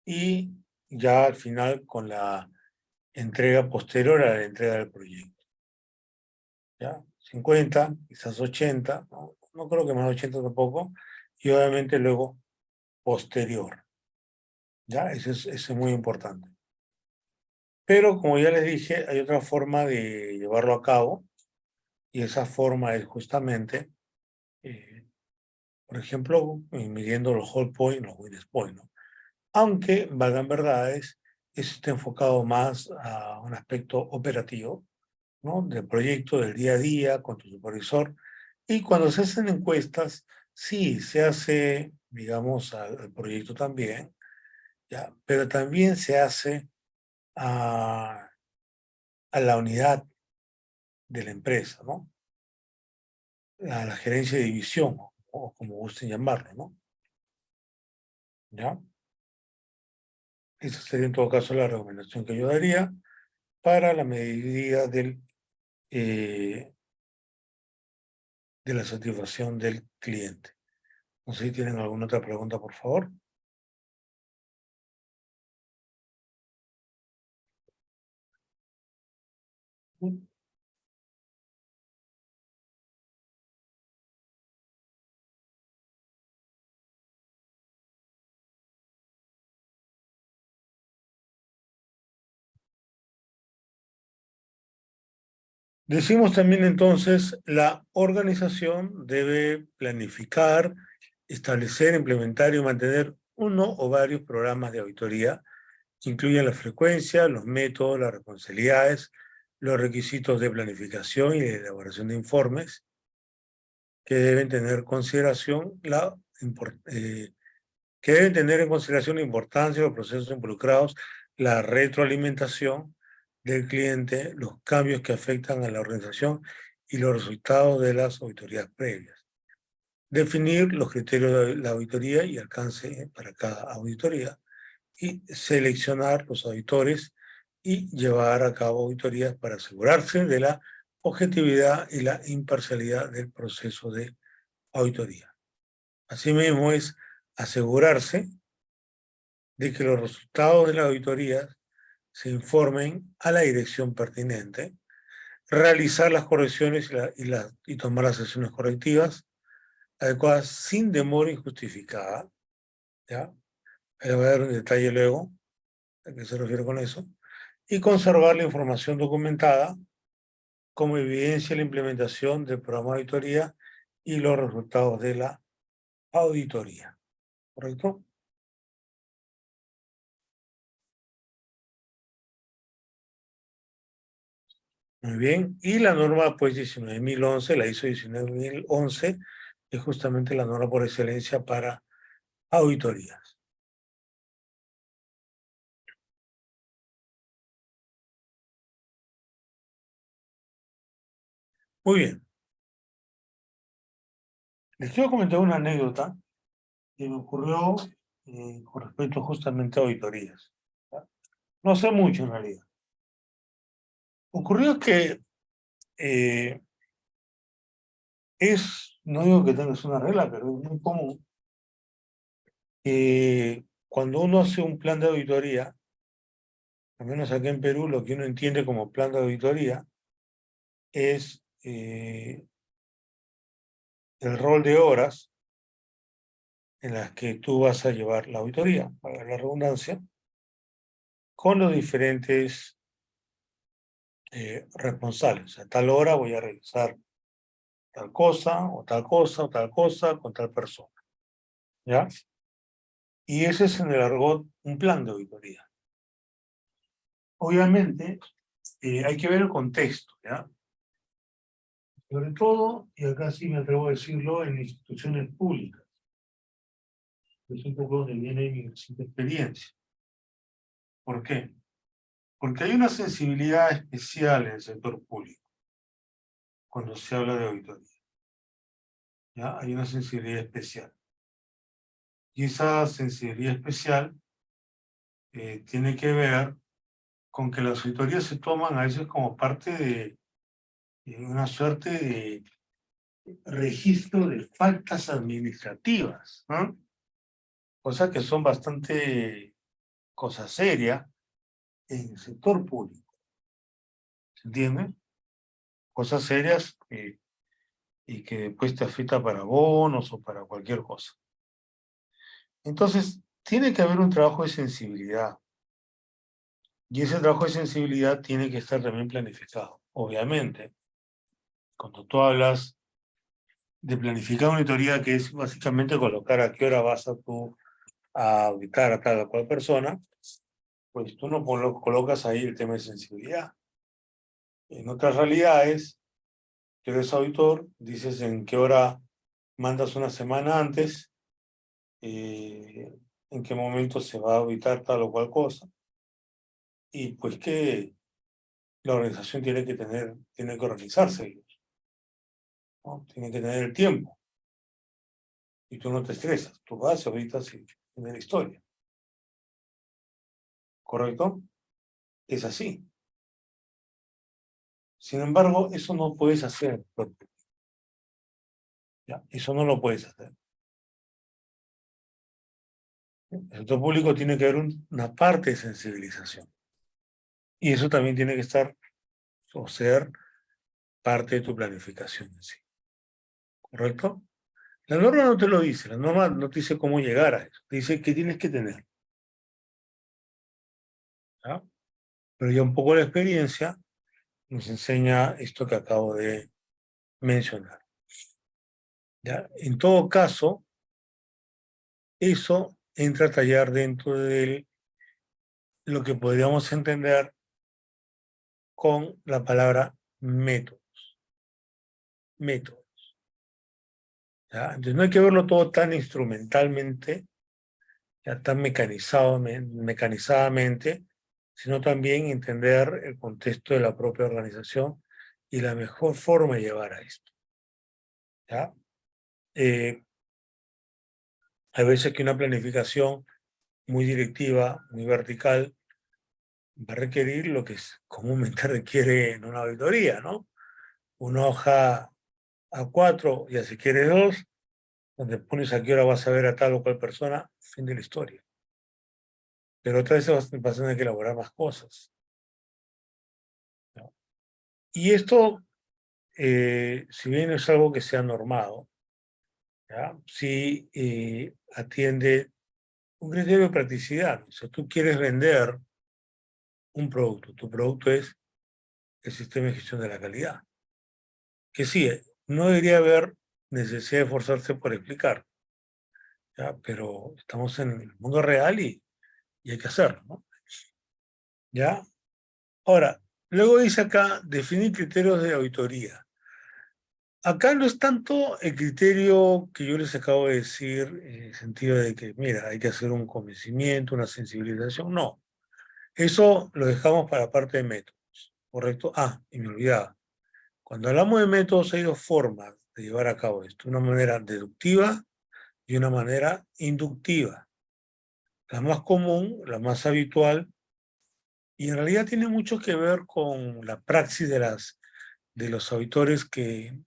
y ya al final con la entrega posterior a la entrega del proyecto. ¿Ya? 50, quizás 80, no, no creo que más de 80 tampoco, y obviamente luego posterior. ¿Ya? Eso es muy importante. Pero como ya les dije, hay otra forma de llevarlo a cabo, y esa forma es justamente, por ejemplo, midiendo los hold point, los witness point, ¿no? Aunque, valgan verdades, eso está enfocado más a un aspecto operativo, ¿no? Del proyecto, del día a día, con tu supervisor. Y cuando se hacen encuestas, sí, se hace, digamos, al proyecto también, ¿ya? Pero también se hace a la unidad de la empresa, ¿no? A la gerencia de división, o como gusten llamarlo, ¿no? ¿Ya? Esa sería en todo caso la recomendación que yo daría para la medida eh, de la satisfacción del cliente. No sé si tienen alguna otra pregunta, por favor. Decimos también entonces, la organización debe planificar, establecer, implementar y mantener uno o varios programas de auditoría que incluyen la frecuencia, los métodos, las responsabilidades, los requisitos de planificación y de elaboración de informes que deben tener consideración que deben tener en consideración la importancia de los procesos involucrados, la retroalimentación del cliente, los cambios que afectan a la organización y los resultados de las auditorías previas. Definir los criterios de la auditoría y alcance para cada auditoría y seleccionar los auditores y llevar a cabo auditorías para asegurarse de la objetividad y la imparcialidad del proceso de auditoría. Asimismo, es asegurarse de que los resultados de la auditoría se informen a la dirección pertinente, realizar las correcciones y tomar las acciones correctivas adecuadas sin demora injustificada. ¿Ya? Ahí le voy a dar un detalle luego, ¿a qué se refiere con eso? Y conservar la información documentada como evidencia de la implementación del programa de auditoría y los resultados de la auditoría. ¿Correcto? Muy bien. Y la norma, pues, 19.011, la ISO 19.011, es justamente la norma por excelencia para auditorías. Muy bien. Les quiero comentar una anécdota que me ocurrió con respecto justamente a auditorías. No sé mucho en realidad. Ocurrió que no digo que tengas una regla, pero es muy común que cuando uno hace un plan de auditoría, al menos aquí en Perú, lo que uno entiende como plan de auditoría es el rol de horas en las que tú vas a llevar la auditoría, para la redundancia, con los diferentes responsables. A tal hora voy a realizar tal cosa, o tal cosa, o tal cosa, con tal persona. ¿Ya? Y ese es en el argot un plan de auditoría. Obviamente, hay que ver el contexto, ¿ya? Sobre todo, y acá sí me atrevo a decirlo, en instituciones públicas. Es un poco donde viene mi reciente experiencia. ¿Por qué? Porque hay una sensibilidad especial en el sector público cuando se habla de auditoría. ¿Ya? Hay una sensibilidad especial. Y esa sensibilidad especial tiene que ver con que las auditorías se toman a veces como parte de una suerte de registro de faltas administrativas, ¿no? Cosas que son bastante cosas serias en el sector público, ¿se entiende? Cosas serias y que después te afecta para bonos o para cualquier cosa. Entonces, tiene que haber un trabajo de sensibilidad. Y ese trabajo de sensibilidad tiene que estar también planificado. Obviamente, cuando tú hablas de planificar una auditoría, que es básicamente colocar a qué hora vas tú a auditar a tal o cual persona, pues tú no colocas ahí el tema de sensibilidad. En otras realidades, que eres auditor, dices en qué hora mandas una semana antes, en qué momento se va a auditar tal o cual cosa, y pues que la organización tiene que organizarse, ¿no? Tiene que tener el tiempo, y tú no te estresas, tú vas, auditas y tienes la historia, ¿correcto? Es así. Sin embargo, eso no puedes hacer, ¿ya? Eso no lo puedes hacer. El sector público tiene que haber una parte de sensibilización. Y eso también tiene que estar o ser parte de tu planificación en sí. ¿Correcto? La norma no te lo dice, la norma no te dice cómo llegar a eso, te dice qué tienes que tener. ¿Ya? Pero ya un poco la experiencia nos enseña esto que acabo de mencionar. ¿Ya? En todo caso, eso entra a tallar dentro de lo que podríamos entender con la palabra método. Método. ¿Ya? Entonces no hay que verlo todo tan instrumentalmente, ya tan mecanizadamente, sino también entender el contexto de la propia organización y la mejor forma de llevar a esto. ¿Ya? Hay veces que una planificación muy directiva, muy vertical, va a requerir lo que comúnmente requiere en una auditoría, ¿no? Una hoja A4, ya si quieres dos, donde pones a qué hora vas a ver a tal o cual persona, fin de la historia. Pero otras veces vas a tener que elaborar más cosas, ¿no? Y esto, si bien es algo que se ha normado, ¿ya? Sí atiende un criterio de practicidad. O sea, tú quieres vender un producto, tu producto es el sistema de gestión de la calidad, que sí, no debería haber necesidad de esforzarse por explicar, ¿ya? Pero estamos en el mundo real y hay que hacerlo, ¿no? ¿Ya? Ahora, luego dice acá, definir criterios de auditoría. Acá no es tanto el criterio que yo les acabo de decir, en el sentido de que, mira, hay que hacer un convencimiento, una sensibilización, no. Eso lo dejamos para la parte de métodos, ¿correcto? Ah, y me olvidaba. Cuando hablamos de métodos hay dos formas de llevar a cabo esto, una manera deductiva y una manera inductiva. La más común, la más habitual, Y en realidad tiene mucho que ver con la praxis de los auditores que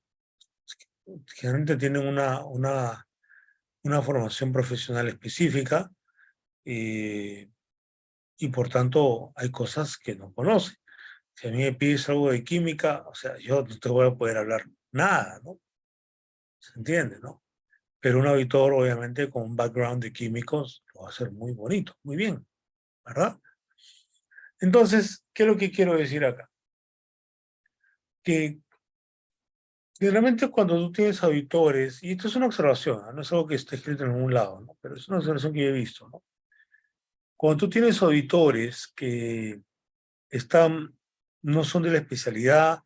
generalmente tienen una formación profesional específica y por tanto hay cosas que no conocen. Si a mí me pides algo de química, o sea, yo no te voy a poder hablar nada, ¿no? ¿Se entiende, no? Pero un auditor, obviamente, con un background de químicos, lo va a hacer muy bonito, muy bien, ¿verdad? Entonces, ¿qué es lo que quiero decir acá? Que realmente cuando tú tienes auditores, y esto es una observación, ¿no? No es algo que esté escrito en ningún lado, ¿no? Pero es una observación que yo he visto, ¿no? Cuando tú tienes auditores que están, no son de la especialidad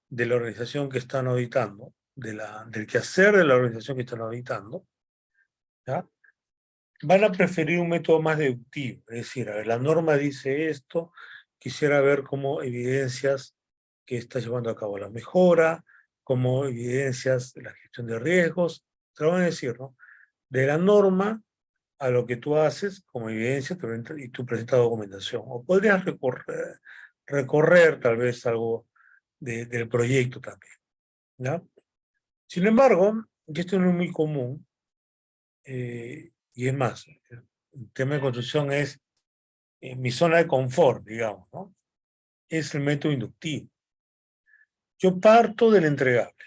de la organización que están auditando, del quehacer de la organización que están auditando, ¿ya? Van a preferir un método más deductivo, es decir, a ver, la norma dice esto, quisiera ver cómo evidencias que está llevando a cabo la mejora, cómo evidencias de la gestión de riesgos, te lo van a decir, ¿no? De la norma a lo que tú haces como evidencia y tú presentas documentación. O podrías recorrer tal vez algo del proyecto también, ¿ya? Sin embargo, y esto no es muy común, y es más, el tema de construcción es mi zona de confort, digamos, ¿no? Es el método inductivo. Yo parto del entregable.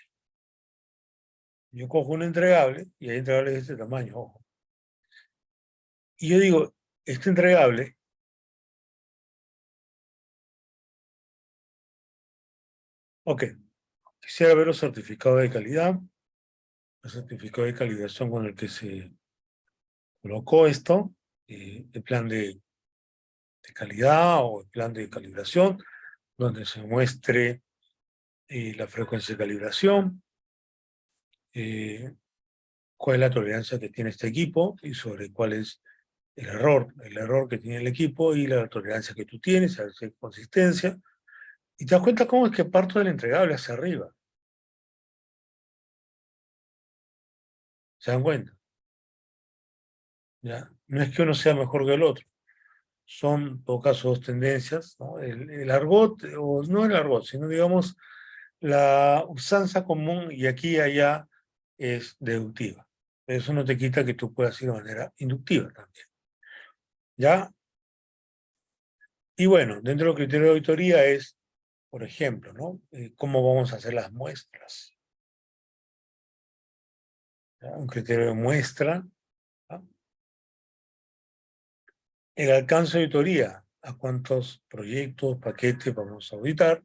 Yo cojo un entregable, y hay entregables de este tamaño, ojo. Y yo digo, este entregable, ok, quisiera ver los certificados de calidad, el certificado de calibración con el que se colocó esto, el plan de calidad o el plan de calibración, donde se muestre la frecuencia de calibración, eh, cuál es la tolerancia que tiene este equipo y sobre cuál es el error que tiene el equipo y la tolerancia que tú tienes, a ver si hay consistencia. Y te das cuenta cómo es que parto del entregable hacia arriba. ¿Se dan cuenta? ¿Ya? No es que uno sea mejor que el otro. Son, en todo caso, dos tendencias, ¿no? El argot, o no el argot, sino, digamos, la usanza común y aquí y allá es deductiva. Eso no te quita que tú puedas ir de manera inductiva también. ¿Ya? Y bueno, dentro de los criterios de auditoría es, por ejemplo, ¿no? ¿Cómo vamos a hacer las muestras? ¿Ya? Un criterio de muestra, ¿ya? El alcance de auditoría, a cuántos proyectos, paquetes vamos a auditar,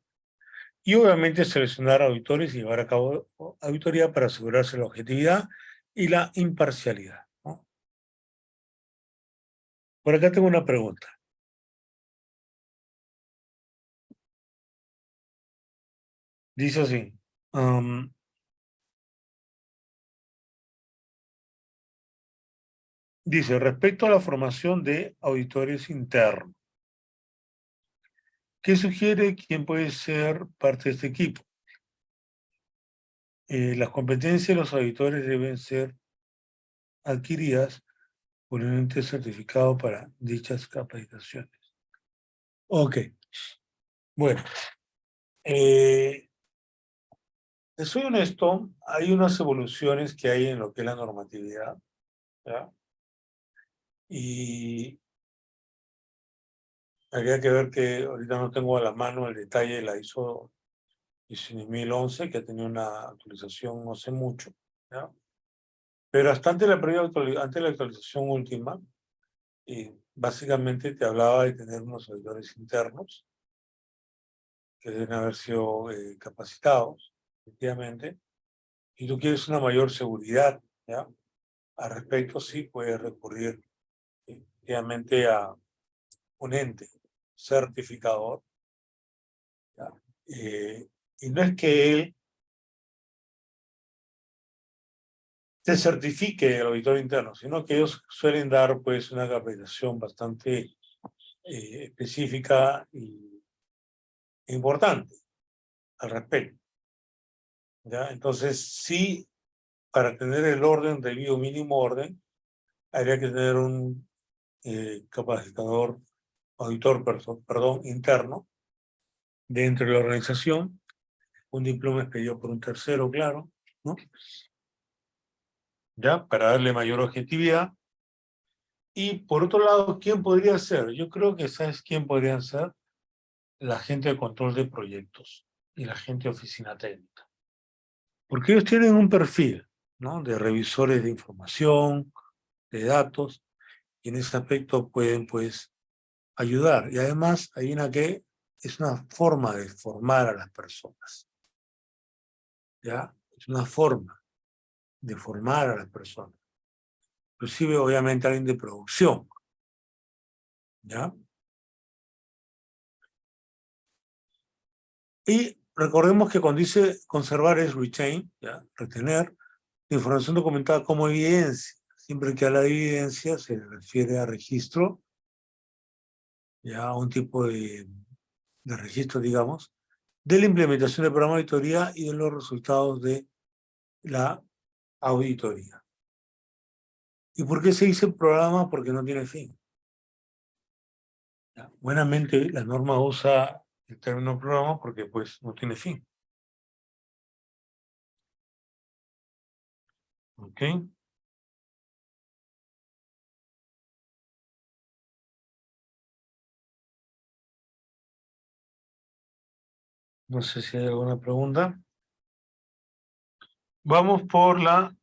y obviamente seleccionar auditores y llevar a cabo auditoría para asegurarse la objetividad y la imparcialidad, ¿no? Por acá tengo una pregunta. Dice así, um, dice, respecto a la formación de auditores internos, ¿qué sugiere quién puede ser parte de este equipo? Las competencias de los auditores deben ser adquiridas por un ente certificado para dichas capacitaciones. Ok, bueno, eh, te soy honesto, hay unas evoluciones que hay en lo que es la normatividad, ¿ya? Y habría que ver que ahorita no tengo a la mano el detalle de la ISO 19011, que ha tenido una actualización no hace mucho, ¿ya? Pero hasta antes de la actualización última, básicamente te hablaba de tener unos auditores internos que deben haber sido capacitados, efectivamente, y tú quieres una mayor seguridad, ¿ya? Al respecto, sí puedes recurrir efectivamente a un ente certificador, ¿ya? Y no es que él te certifique el auditor interno, sino que ellos suelen dar pues una capacitación bastante específica e importante al respecto, ¿ya? Entonces, sí, para tener el orden, debido mínimo orden, habría que tener un capacitador auditor, perdón, interno, dentro de la organización. Un diploma expedido por un tercero, claro, ¿no? Ya, para darle mayor objetividad. Y por otro lado, ¿quién podría ser? Yo creo que ¿sabes quién podrían ser? La gente de control de proyectos y la gente de oficina técnica. Porque ellos tienen un perfil, ¿no? De revisores de información, de datos, y en ese aspecto pueden, pues, ayudar. Y además, hay una que es una forma de formar a las personas, ¿ya? Es una forma de formar a las personas. Inclusive, obviamente, alguien de producción, ¿ya? Y recordemos que cuando dice conservar es retain, ¿ya? Retener, la información documentada como evidencia. Siempre que habla de evidencia se refiere a registro, ya a un tipo de registro, digamos, de la implementación del programa de auditoría y de los resultados de la auditoría. ¿Y por qué se dice programa? Porque no tiene fin. ¿Ya? Buenamente la norma usa el término programa porque pues no tiene fin. ¿Ok? No sé si hay alguna pregunta. Vamos por la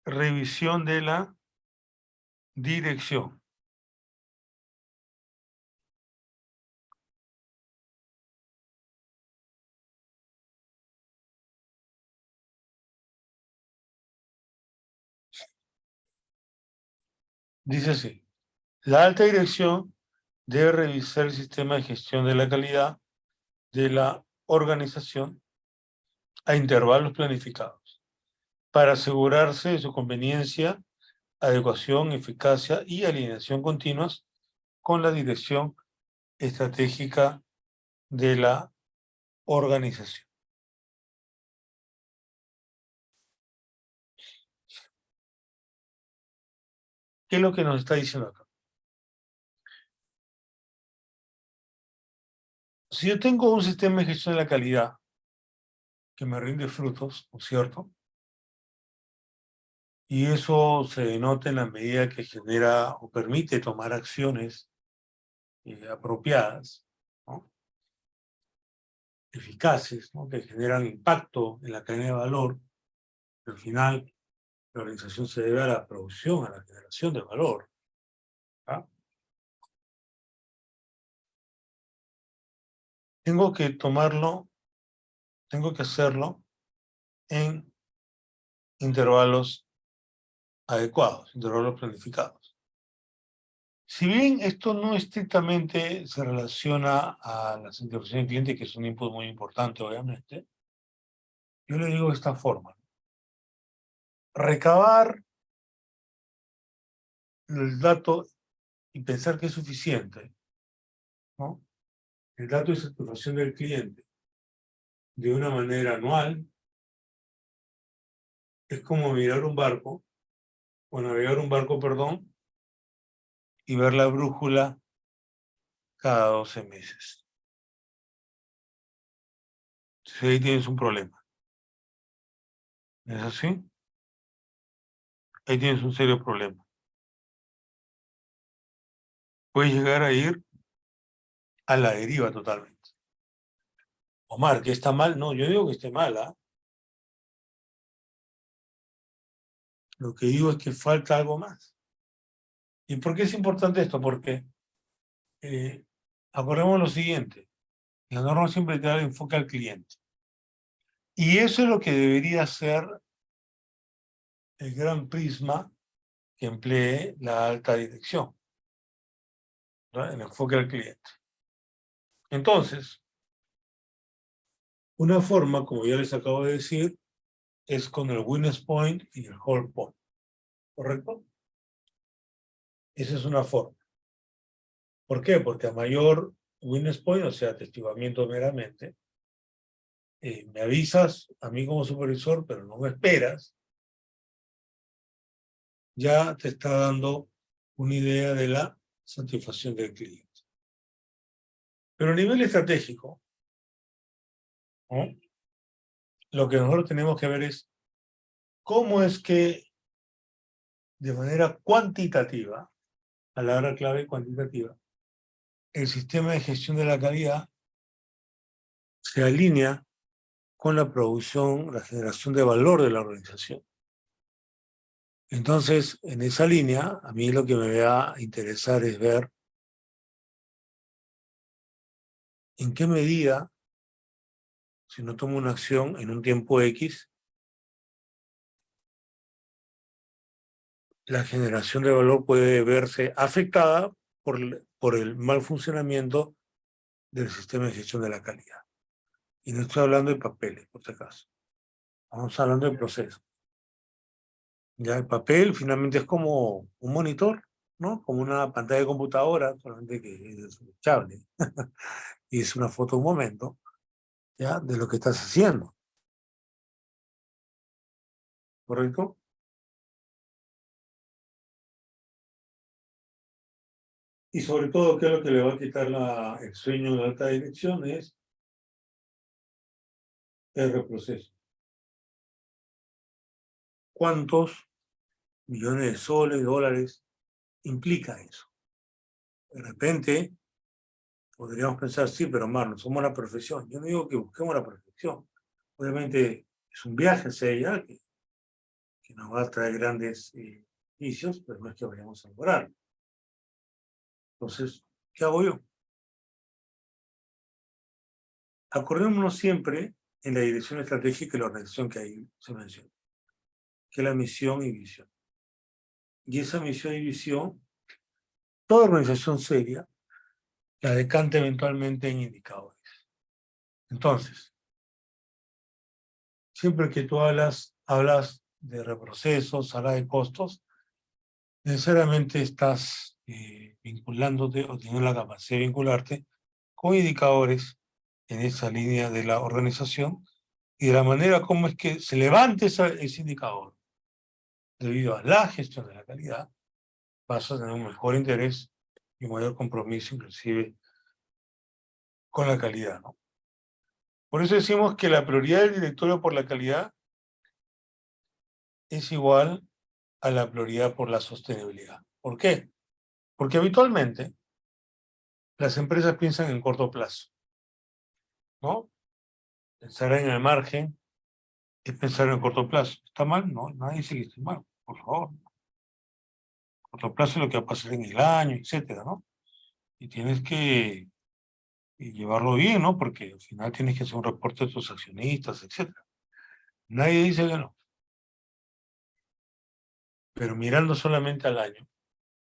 revisión de la dirección. Dice así: la alta dirección debe revisar el sistema de gestión de la calidad de la organización a intervalos planificados para asegurarse de su conveniencia, adecuación, eficacia y alineación continuas con la dirección estratégica de la organización. ¿Qué es lo que nos está diciendo acá? Si yo tengo un sistema de gestión de la calidad que me rinde frutos, ¿no es cierto? Y eso se denota en la medida que genera o permite tomar acciones apropiadas, ¿no? Eficaces, ¿no? Que generan impacto en la cadena de valor. Al final, la organización se debe a la producción, a la generación de valor. ¿Ah? Tengo que tomarlo, tengo que hacerlo en intervalos adecuados, intervalos planificados. Si bien esto no estrictamente se relaciona a la satisfacción del cliente, que es un input muy importante, obviamente, yo le digo de esta forma: recabar el dato y pensar que es suficiente, ¿no? El dato de satisfacción del cliente de una manera anual es como mirar un barco, o navegar un barco, perdón, y ver la brújula cada 12 meses. Entonces ahí tienes un problema. ¿Es así? Ahí tienes un serio problema. Puedes llegar a ir a la deriva totalmente. Omar, ¿que está mal? No, yo digo que esté mal, ¿ah? Lo que digo es que falta algo más. ¿Y por qué es importante esto? Porque acordemos lo siguiente: la norma siempre te da el enfoque al cliente. Y eso es lo que debería ser el gran prisma que emplee la alta dirección, ¿no? El enfoque al cliente. Entonces, una forma, como ya les acabo de decir, es con el witness point y el hold point. ¿Correcto? Esa es una forma. ¿Por qué? Porque a mayor witness point, o sea, atestiguamiento meramente, me avisas a mí como supervisor, pero no me esperas, ya te está dando una idea de la satisfacción del cliente. Pero a nivel estratégico, ¿no? Lo que nosotros tenemos que ver es cómo es que de manera cuantitativa, palabra clave cuantitativa, el sistema de gestión de la calidad se alinea con la producción, la generación de valor de la organización. Entonces, en esa línea, a mí lo que me va a interesar es ver en qué medida, si no tomo una acción en un tiempo X, la generación de valor puede verse afectada por el mal funcionamiento del sistema de gestión de la calidad. Y no estoy hablando de papeles, por si acaso. Estamos hablando de procesos. Ya el papel finalmente es como un monitor, ¿no? Como una pantalla de computadora, solamente que es desechable. Y es una foto un momento, ¿ya? De lo que estás haciendo, ¿correcto? Y sobre todo, ¿qué es lo que le va a quitar el sueño de alta dirección? Es el reproceso. ¿Cuántos millones de soles, dólares implica eso? De repente, podríamos pensar, sí, pero Marlon, somos la perfección. Yo no digo que busquemos la perfección. Obviamente es un viaje hacia ella que nos va a traer grandes beneficios, pero no es que vayamos a lograr. Entonces, ¿qué hago yo? Acordémonos siempre en la dirección estratégica y la organización que ahí se menciona, que es la misión y visión. Y esa misión y visión, toda organización seria la decanta eventualmente en indicadores. Entonces, siempre que tú hablas de reprocesos, hablas de costos, necesariamente estás vinculándote o teniendo la capacidad de vincularte con indicadores en esa línea de la organización y de la manera como es que se levante ese indicador debido a la gestión de la calidad, vas a tener un mejor interés y un mayor compromiso inclusive con la calidad, ¿no? Por eso decimos que la prioridad del directorio por la calidad es igual a la prioridad por la sostenibilidad. ¿Por qué? Porque habitualmente las empresas piensan en corto plazo, ¿no? Pensar en el margen es pensar en el corto plazo. ¿Está mal? No, nadie dice que esté mal, por favor. Corto plazo es lo que va a pasar en el año, etcétera, ¿no? Y tienes que llevarlo bien, ¿no? Porque al final tienes que hacer un reporte de tus accionistas, etcétera. Nadie dice que no. Pero mirando solamente al año,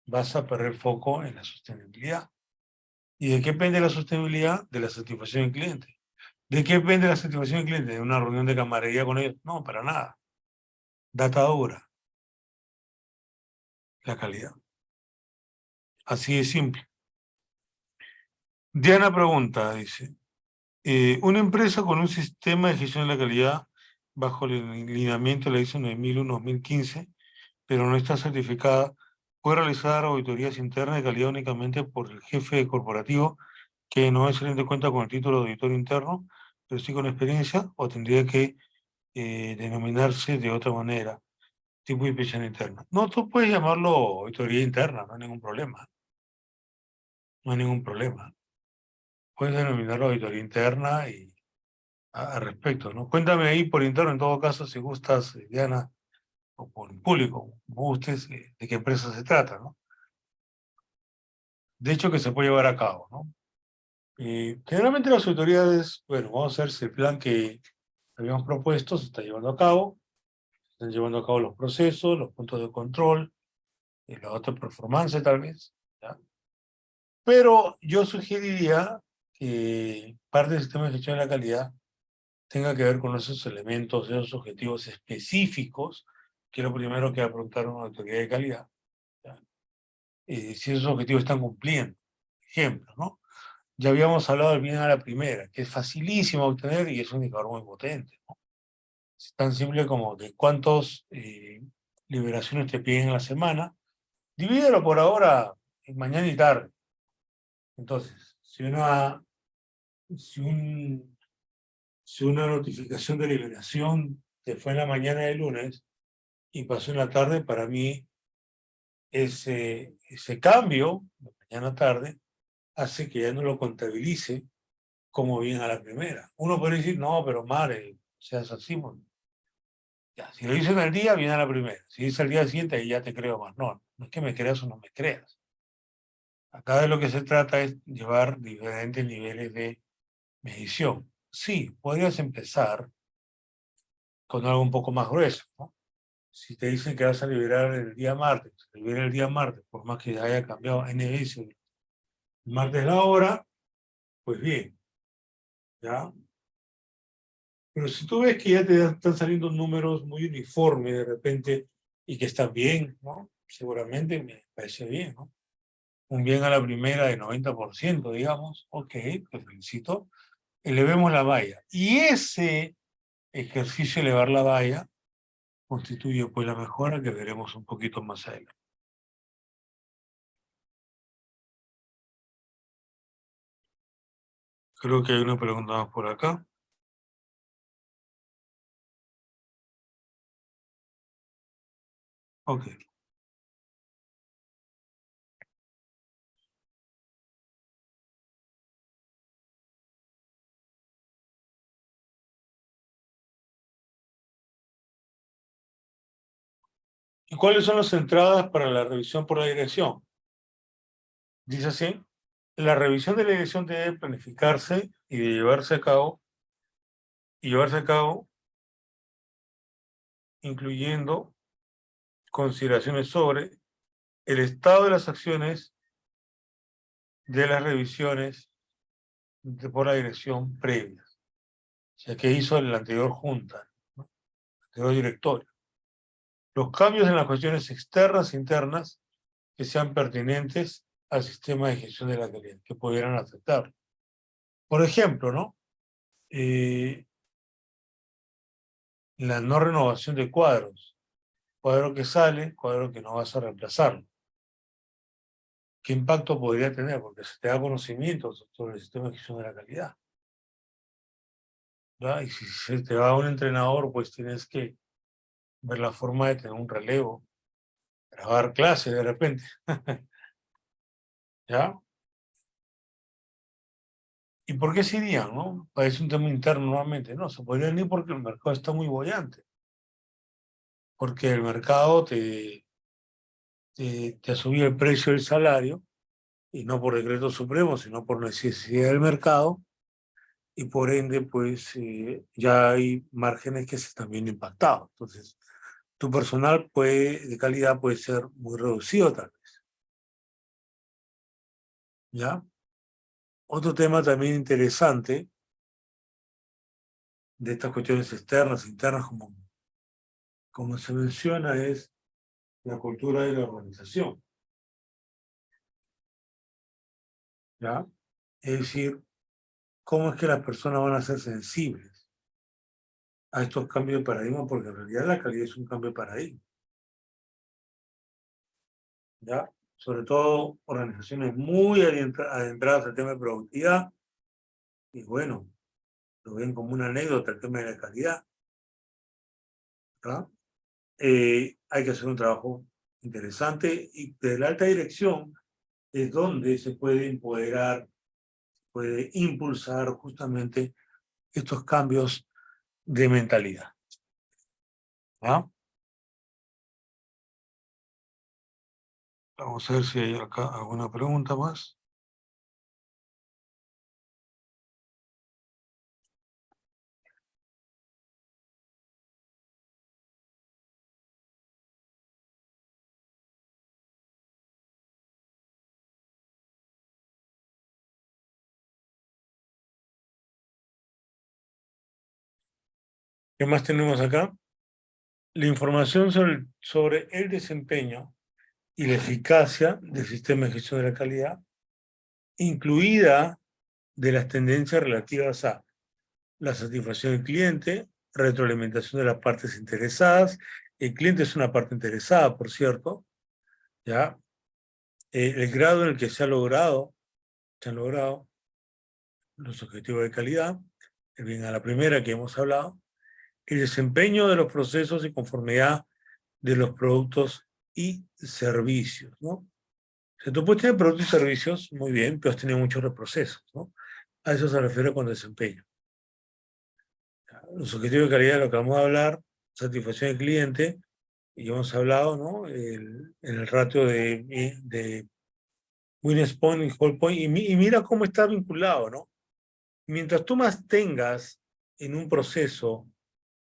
vas a perder foco en la sostenibilidad. ¿Y de qué depende la sostenibilidad? De la satisfacción del cliente. ¿De qué depende la satisfacción del cliente? ¿De una reunión de camaradería con ellos? No, para nada. Data dura, la calidad. Así de simple. Diana pregunta, dice, una empresa con un sistema de gestión de la calidad bajo el lineamiento de la ISO 9001-2015, pero no está certificada, puede realizar auditorías internas de calidad únicamente por el jefe corporativo, que no necesariamente cuenta con el título de auditor interno, pero sí con experiencia, o tendría que denominarse de otra manera, tipo de inspección interna. No, tú puedes llamarlo auditoría interna, no hay ningún problema. No hay ningún problema. Puedes denominarlo auditoría interna y al respecto, ¿no? Cuéntame ahí por interno, en todo caso, si gustas, Diana, o por público, como gustes, de qué empresa se trata, ¿no? De hecho, que se puede llevar a cabo, ¿no? Generalmente las autoridades, bueno, vamos a ver si el plan que habíamos propuesto se está llevando a cabo, se están llevando a cabo los procesos, los puntos de control, la otra performance tal vez, ¿ya? Pero yo sugeriría que parte del sistema de gestión de la calidad tenga que ver con esos elementos, esos objetivos específicos, que es lo primero que va a preguntar una autoridad de calidad, ¿ya? Si esos objetivos están cumpliendo. Ejemplo, ¿no? Ya habíamos hablado del bien a la primera, que es facilísimo obtener y es un indicador muy potente, ¿no? Es tan simple como de cuántas liberaciones te piden en la semana, divídelo por ahora en mañana y tarde. Entonces, si una si, si una notificación de liberación se fue en la mañana del lunes y pasó en la tarde, para mí ese cambio, de mañana a tarde, hace que ya no lo contabilice como bien a la primera. Uno puede decir, no, pero Mare, seas así, bueno, ya, si lo hice en el día, viene a la primera. Si dice al día siguiente, ahí ya te creo más. No, no es que me creas o no me creas. Acá de lo que se trata es llevar diferentes niveles de medición. Sí, podrías empezar con algo un poco más grueso, ¿no? Si te dicen que vas a liberar el día martes, libera el día martes, por más que haya cambiado N veces, el martes la hora, pues bien, ¿ya? Pero si tú ves que ya te están saliendo números muy uniformes de repente y que están bien, ¿no? Seguramente me parece bien, ¿no? Un bien a la primera de 90%, digamos, ok, te felicito, elevemos la valla. Y ese ejercicio de elevar la valla constituye pues la mejora que veremos un poquito más adelante. Creo que hay una pregunta más por acá. Ok. ¿Y cuáles son las entradas para la revisión por la dirección? Dice así, la revisión de la dirección debe planificarse y de llevarse a cabo incluyendo consideraciones sobre el estado de las acciones de las revisiones por la dirección previas, o sea, que hizo la anterior junta, ¿no? El anterior directorio. Los cambios en las cuestiones externas e internas que sean pertinentes al sistema de gestión de la calidad, que pudieran afectar. Por ejemplo, ¿no? La no renovación de cuadros. Cuadro que sale, cuadro que no vas a reemplazarlo. ¿Qué impacto podría tener? Porque se te da conocimiento sobre el sistema de gestión de la calidad, ¿verdad? Y si se te va un entrenador, pues tienes que ver la forma de tener un relevo, grabar clases de repente, ¿ya? ¿Y por qué se irían, no? Parece un tema interno nuevamente. No, se podrían ir porque el mercado está muy bollante. Porque el mercado te ha subido el precio del salario, y no por decreto supremo, sino por necesidad del mercado, y por ende, pues ya hay márgenes que se están viendo impactados. Entonces, tu personal de calidad puede ser muy reducido tal vez, ¿ya? Otro tema también interesante de estas cuestiones externas, internas, como se menciona, es la cultura de la organización, ¿ya? Es decir, cómo es que las personas van a ser sensibles a estos cambios de paradigma, porque en realidad la calidad es un cambio de paradigma, ¿ya? Sobre todo organizaciones muy adentradas al tema de productividad, y bueno, lo ven como una anécdota el tema de la calidad, ¿verdad? Hay que hacer un trabajo interesante, y de la alta dirección es donde se puede empoderar, puede impulsar justamente estos cambios de mentalidad, ¿ah? Vamos a ver si hay acá alguna pregunta más. ¿Qué más tenemos acá? La información sobre el desempeño y la eficacia del sistema de gestión de la calidad, incluida de las tendencias relativas a la satisfacción del cliente, retroalimentación de las partes interesadas. El cliente es una parte interesada, por cierto, ¿ya? El grado en el que se han logrado los objetivos de calidad, que viene a la primera que hemos hablado, el desempeño de los procesos y conformidad de los productos y servicios, ¿no? O sea, tú puedes tener productos y servicios, muy bien, pero has tenido muchos reprocesos, ¿no? A eso se refiere con desempeño. Los objetivos de calidad de lo que vamos a hablar, satisfacción del cliente, y hemos hablado, ¿no? En el ratio de Win Point y Whole Point, y mira cómo está vinculado, ¿no? Mientras tú más tengas en un proceso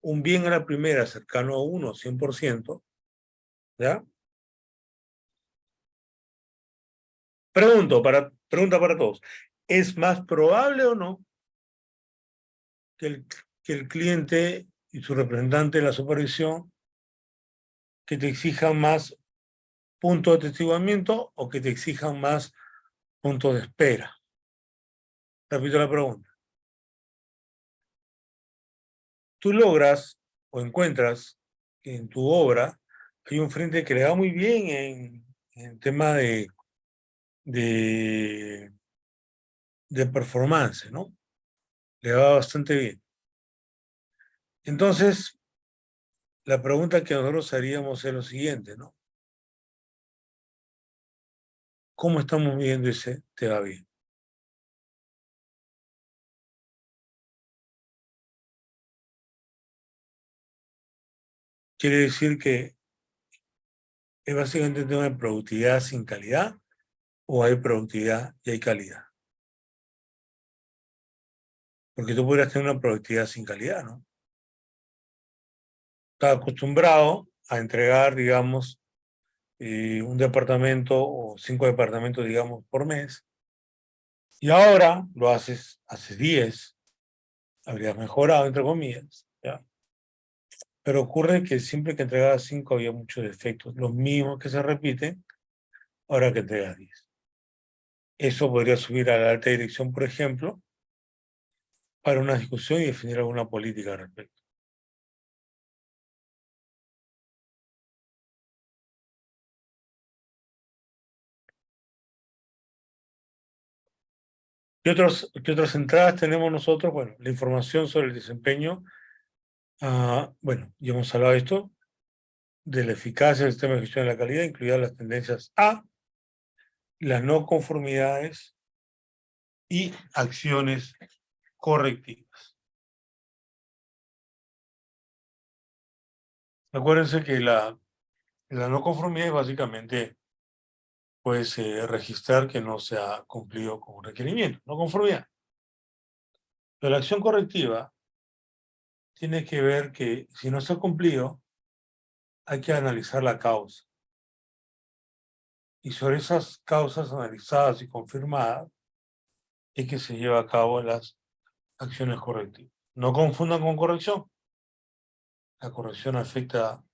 un bien a la primera cercano a 1, 100%, ¿ya? Pregunta para todos. ¿Es más probable o no que el cliente y su representante de la supervisión que te exijan más puntos de testiguamiento o que te exijan más puntos de espera? Repito la pregunta. Tú logras o encuentras que en tu obra hay un frente que le va muy bien en tema de, de performance, ¿no? Le va bastante bien. Entonces, la pregunta que nosotros haríamos es lo siguiente, ¿no? ¿Cómo estamos viendo ese te va bien? Quiere decir que es básicamente un tema de productividad sin calidad o hay productividad y hay calidad. Porque tú podrías tener una productividad sin calidad, ¿no? Estás acostumbrado a entregar, digamos, un departamento o 5 departamentos, digamos, por mes, y ahora lo haces 10, habrías mejorado, entre comillas, ¿ya? Pero ocurre que siempre que entregabas 5 había muchos defectos, los mismos que se repiten ahora que entregas 10. Eso podría subir a la alta dirección, por ejemplo, para una discusión y definir alguna política al respecto. ¿Qué otras entradas tenemos nosotros? Bueno, la información sobre el desempeño. Bueno, ya hemos hablado de esto, de la eficacia del sistema de gestión de la calidad, incluidas las tendencias A, las no conformidades y acciones correctivas. Acuérdense que la no conformidad es básicamente pues, registrar que no se ha cumplido con un requerimiento, no conformidad. Pero la acción correctiva tiene que ver que si no se ha cumplido, hay que analizar la causa. Y sobre esas causas analizadas y confirmadas es que se lleva a cabo las acciones correctivas. No confundan con corrección. La corrección afecta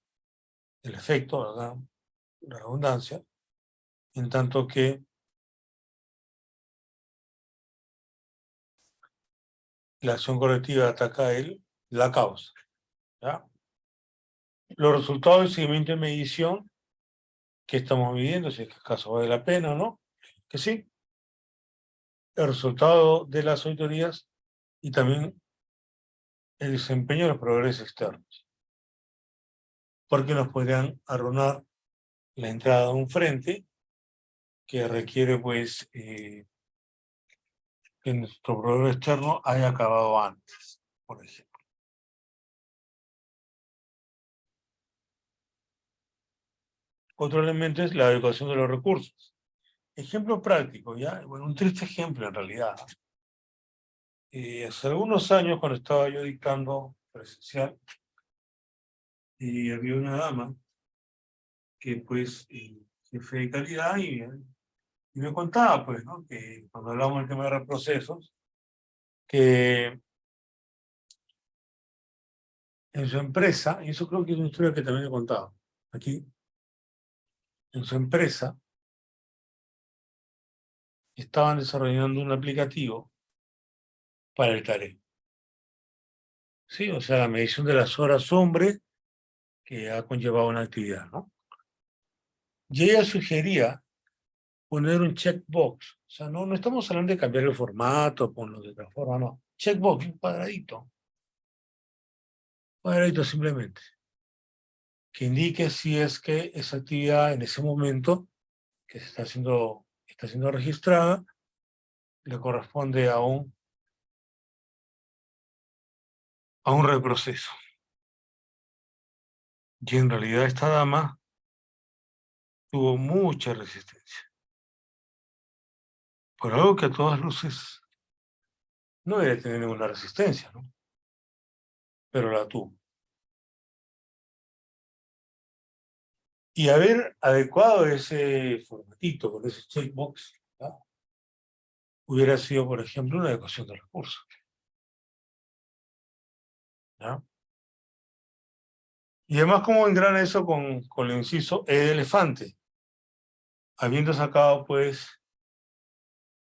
el efecto, ¿verdad? La redundancia, en tanto que la acción correctiva ataca la causa, ¿ya? Los resultados del seguimiento y medición que estamos midiendo, si es que acaso vale la pena o no, que sí, el resultado de las auditorías y también el desempeño de los proveedores externos, porque nos podrían arruinar la entrada a un frente que requiere, pues, que nuestro proveedor externo haya acabado antes, por ejemplo. Otro elemento es la adecuación de los recursos. Ejemplo práctico, ¿ya? Bueno, un triste ejemplo en realidad. Hace algunos años, cuando estaba yo dictando presencial, había una dama que, pues, jefe de calidad, y me contaba, pues, ¿no? Que cuando hablamos del tema de reprocesos, que en su empresa, y eso creo que es una historia que también he contado aquí, en su empresa estaban desarrollando un aplicativo para el tarea. Sí, o sea, la medición de las horas hombre que ha conllevado una actividad, ¿no? Y ella sugería poner un checkbox. O sea, no estamos hablando de cambiar el formato, ponlo de otra forma, no. Checkbox, un cuadradito simplemente, que indique si es que esa actividad en ese momento que se está siendo registrada, le corresponde a un reproceso. Y en realidad esta dama tuvo mucha resistencia. Por algo que a todas luces no debe tener ninguna resistencia, ¿no? Pero la tuvo. Y haber adecuado ese formatito con ese checkbox, ¿no? Hubiera sido, por ejemplo, una adecuación de recursos, ¿no? Y además, ¿cómo engrana eso con el inciso E de elefante? Habiendo sacado, pues,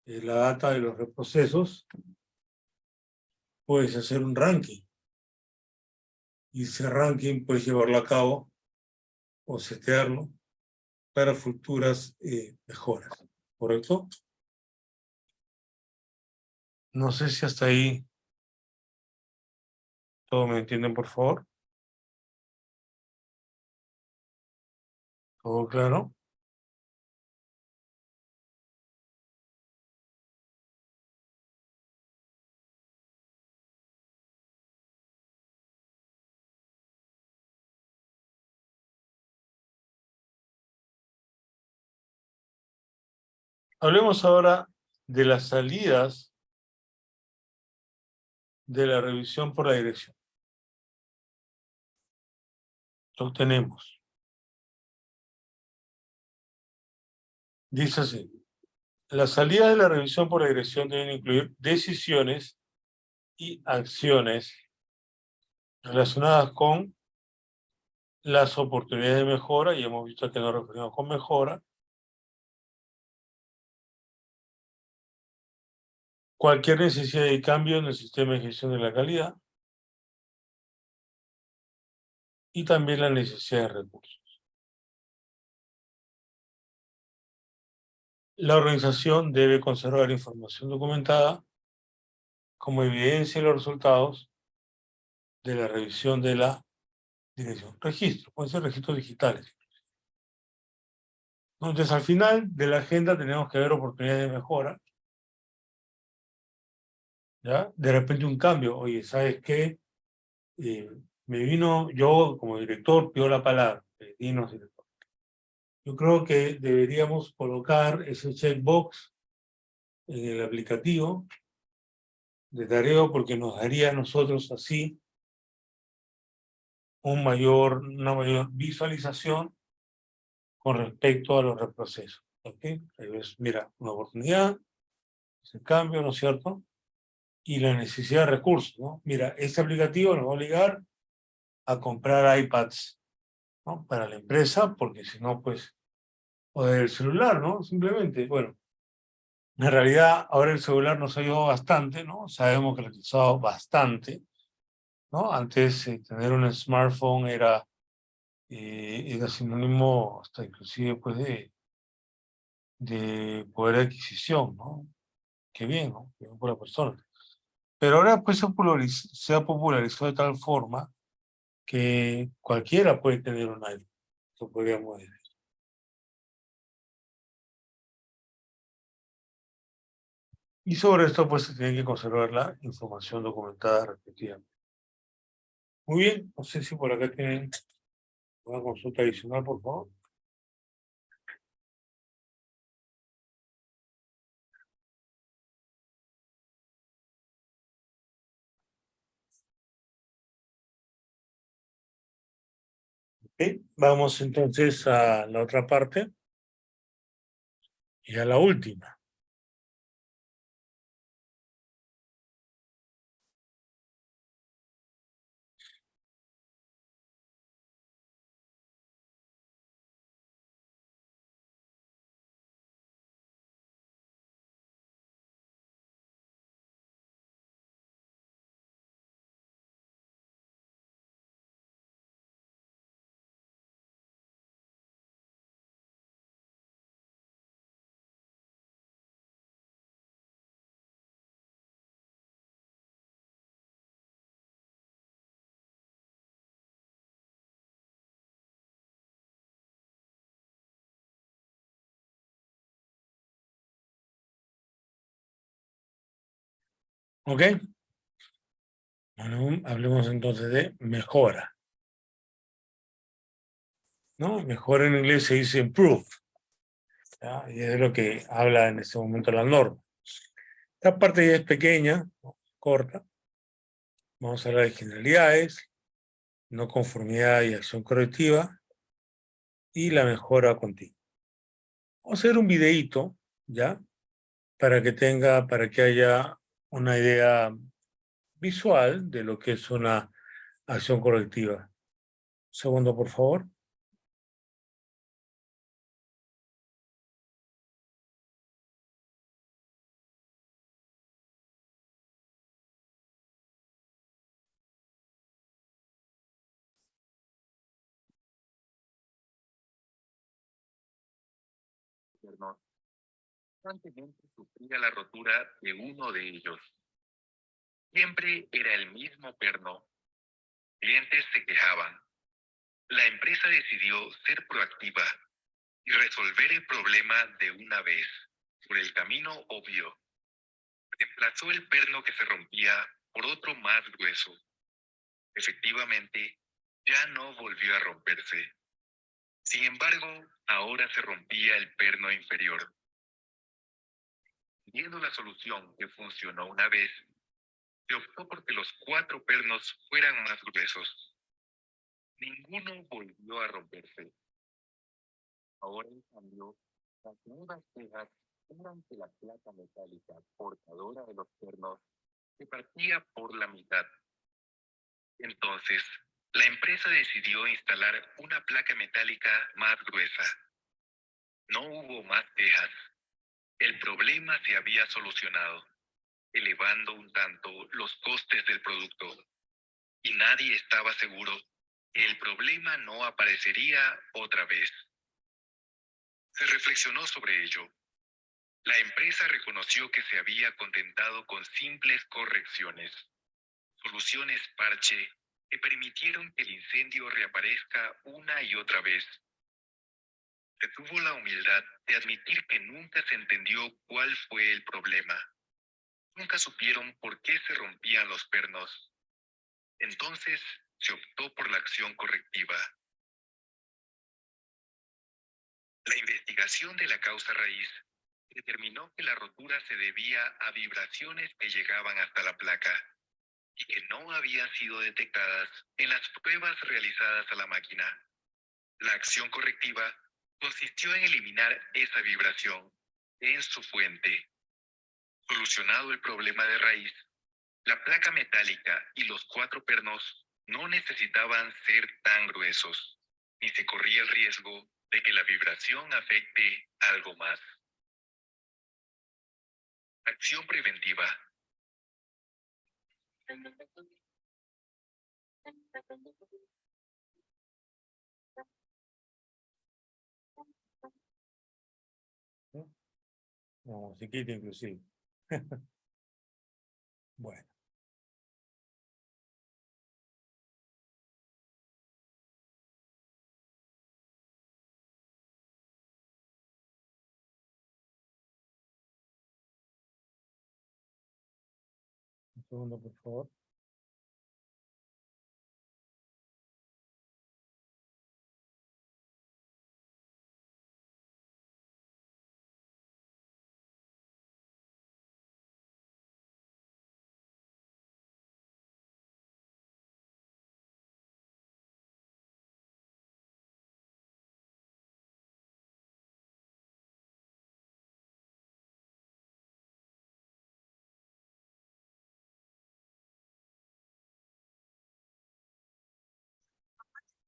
la data de los reprocesos, puedes hacer un ranking. Y ese ranking puedes llevarlo a cabo o setearlo para futuras mejoras. ¿Correcto? No sé si hasta ahí todo me entienden, por favor. ¿Todo claro? Hablemos ahora de las salidas de la revisión por la dirección. Lo tenemos. Dice así: las salidas de la revisión por la dirección deben incluir decisiones y acciones relacionadas con las oportunidades de mejora, y hemos visto que nos referimos con mejora, cualquier necesidad de cambio en el sistema de gestión de la calidad y también la necesidad de recursos. La organización debe conservar información documentada como evidencia de los resultados de la revisión de la dirección. Registro, pueden ser registros digitales. Entonces, al final de la agenda tenemos que ver oportunidades de mejora, ¿ya? De repente un cambio. Oye, ¿sabes qué? Me vino, yo como director pido la palabra, dinos, director. Yo creo que deberíamos colocar ese checkbox en el aplicativo de Tareo, porque nos daría a nosotros así una mayor visualización con respecto a los reprocesos. ¿Ok? Ahí ves, mira, una oportunidad, ese cambio, ¿no es cierto? Y la necesidad de recursos, ¿no? Mira, este aplicativo nos va a obligar a comprar iPads, ¿no? Para la empresa, porque si no, pues, o del celular, ¿no? Simplemente, bueno, en realidad ahora el celular nos ha ayudado bastante, ¿no? Sabemos que lo ha utilizado bastante, ¿no? Antes tener un smartphone era sinónimo hasta inclusive pues de poder de adquisición, ¿no? Qué bien, ¿no? Qué bien por la persona. Pero ahora pues se ha popularizado de tal forma que cualquiera puede tener un iPhone, lo podríamos decir. Y sobre esto pues se tiene que conservar la información documentada respectivamente. Muy bien, no sé si por acá tienen una consulta adicional, por favor. Ok, vamos entonces a la otra parte y a la última. ¿Ok? Bueno, hablemos entonces de mejora. ¿No? Mejora en inglés se dice improve. ¿Ya? Y es de lo que habla en este momento la norma. Esta parte ya es pequeña, ¿no? Corta. Vamos a hablar de generalidades, no conformidad y acción correctiva, y la mejora continua. Vamos a hacer un videíto, ¿ya? Para que haya una idea visual de lo que es una acción correctiva. Un segundo, por favor. Constantemente sufría la rotura de uno de ellos. Siempre era el mismo perno. Clientes se quejaban. La empresa decidió ser proactiva y resolver el problema de una vez, por el camino obvio. Reemplazó el perno que se rompía por otro más grueso. Efectivamente, ya no volvió a romperse. Sin embargo, ahora se rompía el perno inferior. Viendo la solución que funcionó una vez, se optó porque los 4 pernos fueran más gruesos. Ninguno volvió a romperse. Ahora, en cambio, las nuevas quejas eran que la placa metálica portadora de los pernos se partía por la mitad. Entonces, la empresa decidió instalar una placa metálica más gruesa. No hubo más quejas. El problema se había solucionado, elevando un tanto los costes del producto. Y nadie estaba seguro que el problema no aparecería otra vez. Se reflexionó sobre ello. La empresa reconoció que se había contentado con simples correcciones, soluciones parche que permitieron que el incendio reaparezca una y otra vez. Se tuvo la humildad de admitir que nunca se entendió cuál fue el problema. Nunca supieron por qué se rompían los pernos. Entonces, se optó por la acción correctiva. La investigación de la causa raíz determinó que la rotura se debía a vibraciones que llegaban hasta la placa y que no habían sido detectadas en las pruebas realizadas a la máquina. La acción correctiva consistió en eliminar esa vibración en su fuente. Solucionado el problema de raíz, la placa metálica y los 4 pernos no necesitaban ser tan gruesos, ni se corría el riesgo de que la vibración afecte algo más. Acción preventiva. ¿No? Una musiquita inclusive. Bueno, un segundo, por favor.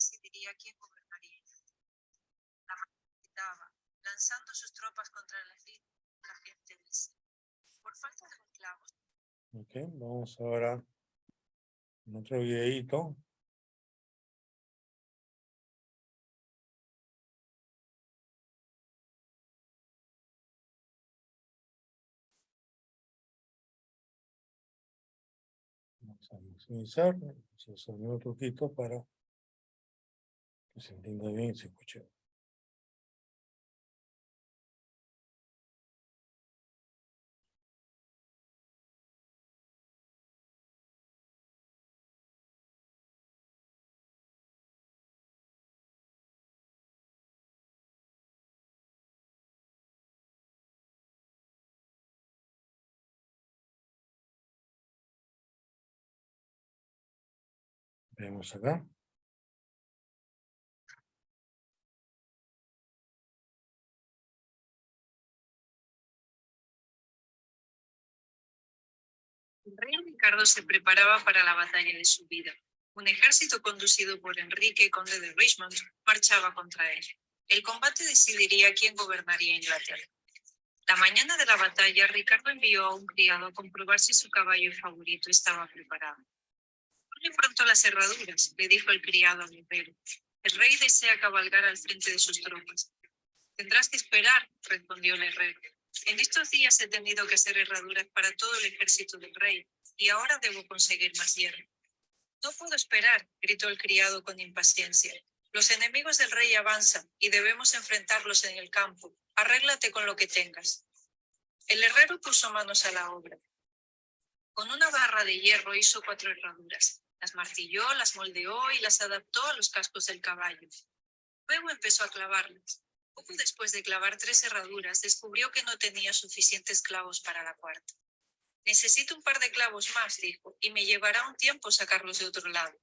Decidiría quién gobernaría. La gritaba, lanzando sus tropas contra la gente del sur. Por falta de esclavos. Ok, vamos ahora en otro videíto. Vamos a maximizar. Vamos a hacer un nuevo truquito para que se entienda bien y se escuche. Vemos acá. El rey Ricardo se preparaba para la batalla de su vida. Un ejército conducido por Enrique, conde de Richmond, marchaba contra él. El combate decidiría quién gobernaría Inglaterra. La mañana de la batalla, Ricardo envió a un criado a comprobar si su caballo favorito estaba preparado. Ponle pronto las herraduras, le dijo el criado al guerrero. El rey desea cabalgar al frente de sus tropas. Tendrás que esperar, respondió el herrero. En estos días he tenido que hacer herraduras para todo el ejército del rey, y ahora debo conseguir más hierro. No puedo esperar, gritó el criado con impaciencia. Los enemigos del rey avanzan, y debemos enfrentarlos en el campo. Arréglate con lo que tengas. El herrero puso manos a la obra. Con una barra de hierro hizo 4 herraduras. Las martilló, las moldeó y las adaptó a los cascos del caballo. Luego empezó a clavarlas. Poco después de clavar 3 herraduras, descubrió que no tenía suficientes clavos para la cuarta. Necesito un par de clavos más, dijo, y me llevará un tiempo sacarlos de otro lado.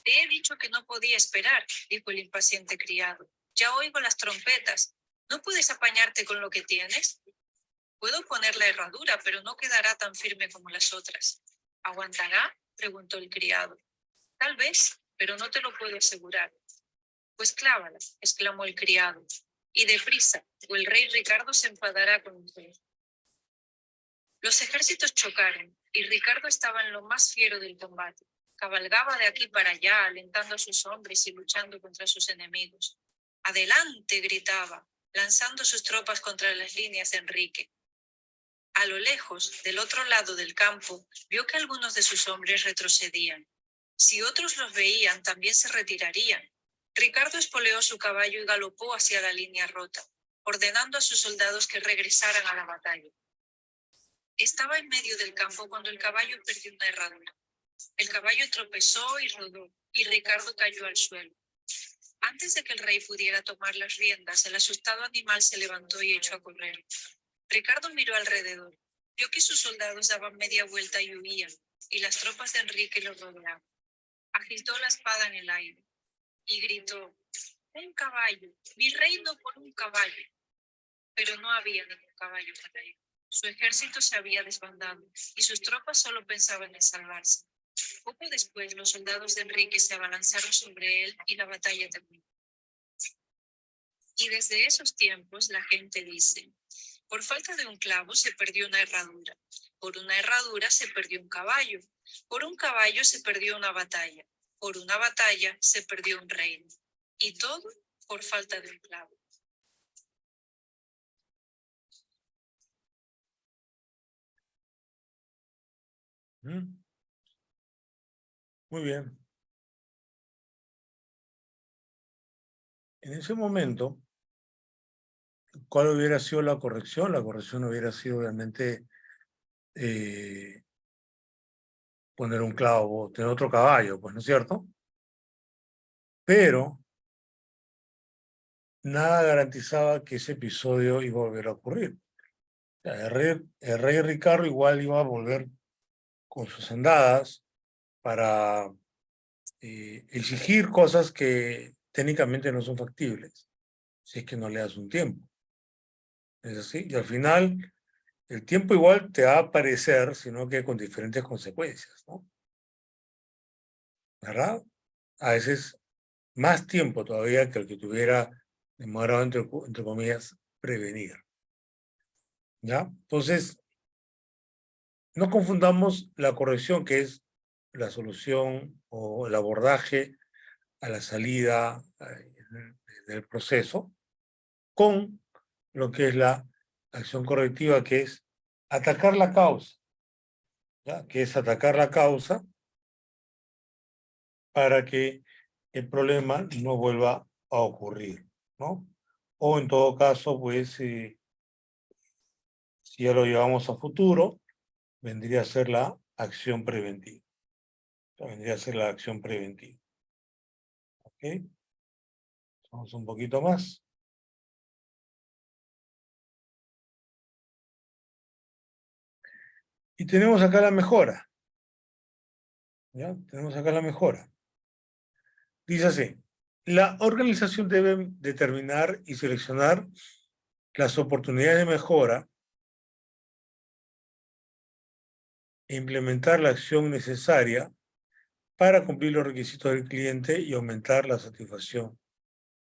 Te he dicho que no podía esperar, dijo el impaciente criado. Ya oigo las trompetas. ¿No puedes apañarte con lo que tienes? Puedo poner la herradura, pero no quedará tan firme como las otras. ¿Aguantará? Preguntó el criado. Tal vez, pero no te lo puedo asegurar. Pues clávala, exclamó el criado. Y deprisa, o el rey Ricardo se enfadará con usted. Los ejércitos chocaron, y Ricardo estaba en lo más fiero del combate. Cabalgaba de aquí para allá, alentando a sus hombres y luchando contra sus enemigos. ¡Adelante! Gritaba, lanzando sus tropas contra las líneas de Enrique. A lo lejos, del otro lado del campo, vio que algunos de sus hombres retrocedían. Si otros los veían, también se retirarían. Ricardo espoleó su caballo y galopó hacia la línea rota, ordenando a sus soldados que regresaran a la batalla. Estaba en medio del campo cuando el caballo perdió una herradura. El caballo tropezó y rodó, y Ricardo cayó al suelo. Antes de que el rey pudiera tomar las riendas, el asustado animal se levantó y echó a correr. Ricardo miró alrededor. Vio que sus soldados daban media vuelta y huían, y las tropas de Enrique lo rodeaban. Agitó la espada en el aire y gritó: ¡Un caballo! ¡Mi reino por un caballo! Pero no había ningún caballo para él. Su ejército se había desbandado y sus tropas solo pensaban en salvarse. Poco después, los soldados de Enrique se abalanzaron sobre él y la batalla terminó. Y desde esos tiempos la gente dice: por falta de un clavo se perdió una herradura, por una herradura se perdió un caballo, por un caballo se perdió una batalla, por una batalla se perdió un reino, y todo por falta de un clavo. Muy bien. En ese momento, ¿cuál hubiera sido la corrección? La corrección hubiera sido obviamente poner un clavo, tener otro caballo, pues, ¿no es cierto? Pero nada garantizaba que ese episodio iba a volver a ocurrir. O sea, el rey Ricardo igual iba a volver con sus andadas para exigir cosas que técnicamente no son factibles, si es que no le das un tiempo. Es así, y al final el tiempo igual te va a aparecer, sino que con diferentes consecuencias, ¿no? ¿Verdad? A veces más tiempo todavía que el que tuviera demorado, entre comillas, prevenir. ¿Ya? Entonces, no confundamos la corrección, que es la solución o el abordaje a la salida del proceso, con lo que es la acción correctiva, que es atacar la causa, ¿ya? Que es atacar la causa para que el problema no vuelva a ocurrir, ¿no? O en todo caso, pues, si ya lo llevamos a futuro, vendría a ser la acción preventiva. Vendría a ser la acción preventiva. ¿Ok? Vamos un poquito más. Y tenemos acá la mejora. ¿Ya? Tenemos acá la mejora. Dice así, la organización debe determinar y seleccionar las oportunidades de mejora e implementar la acción necesaria para cumplir los requisitos del cliente y aumentar la satisfacción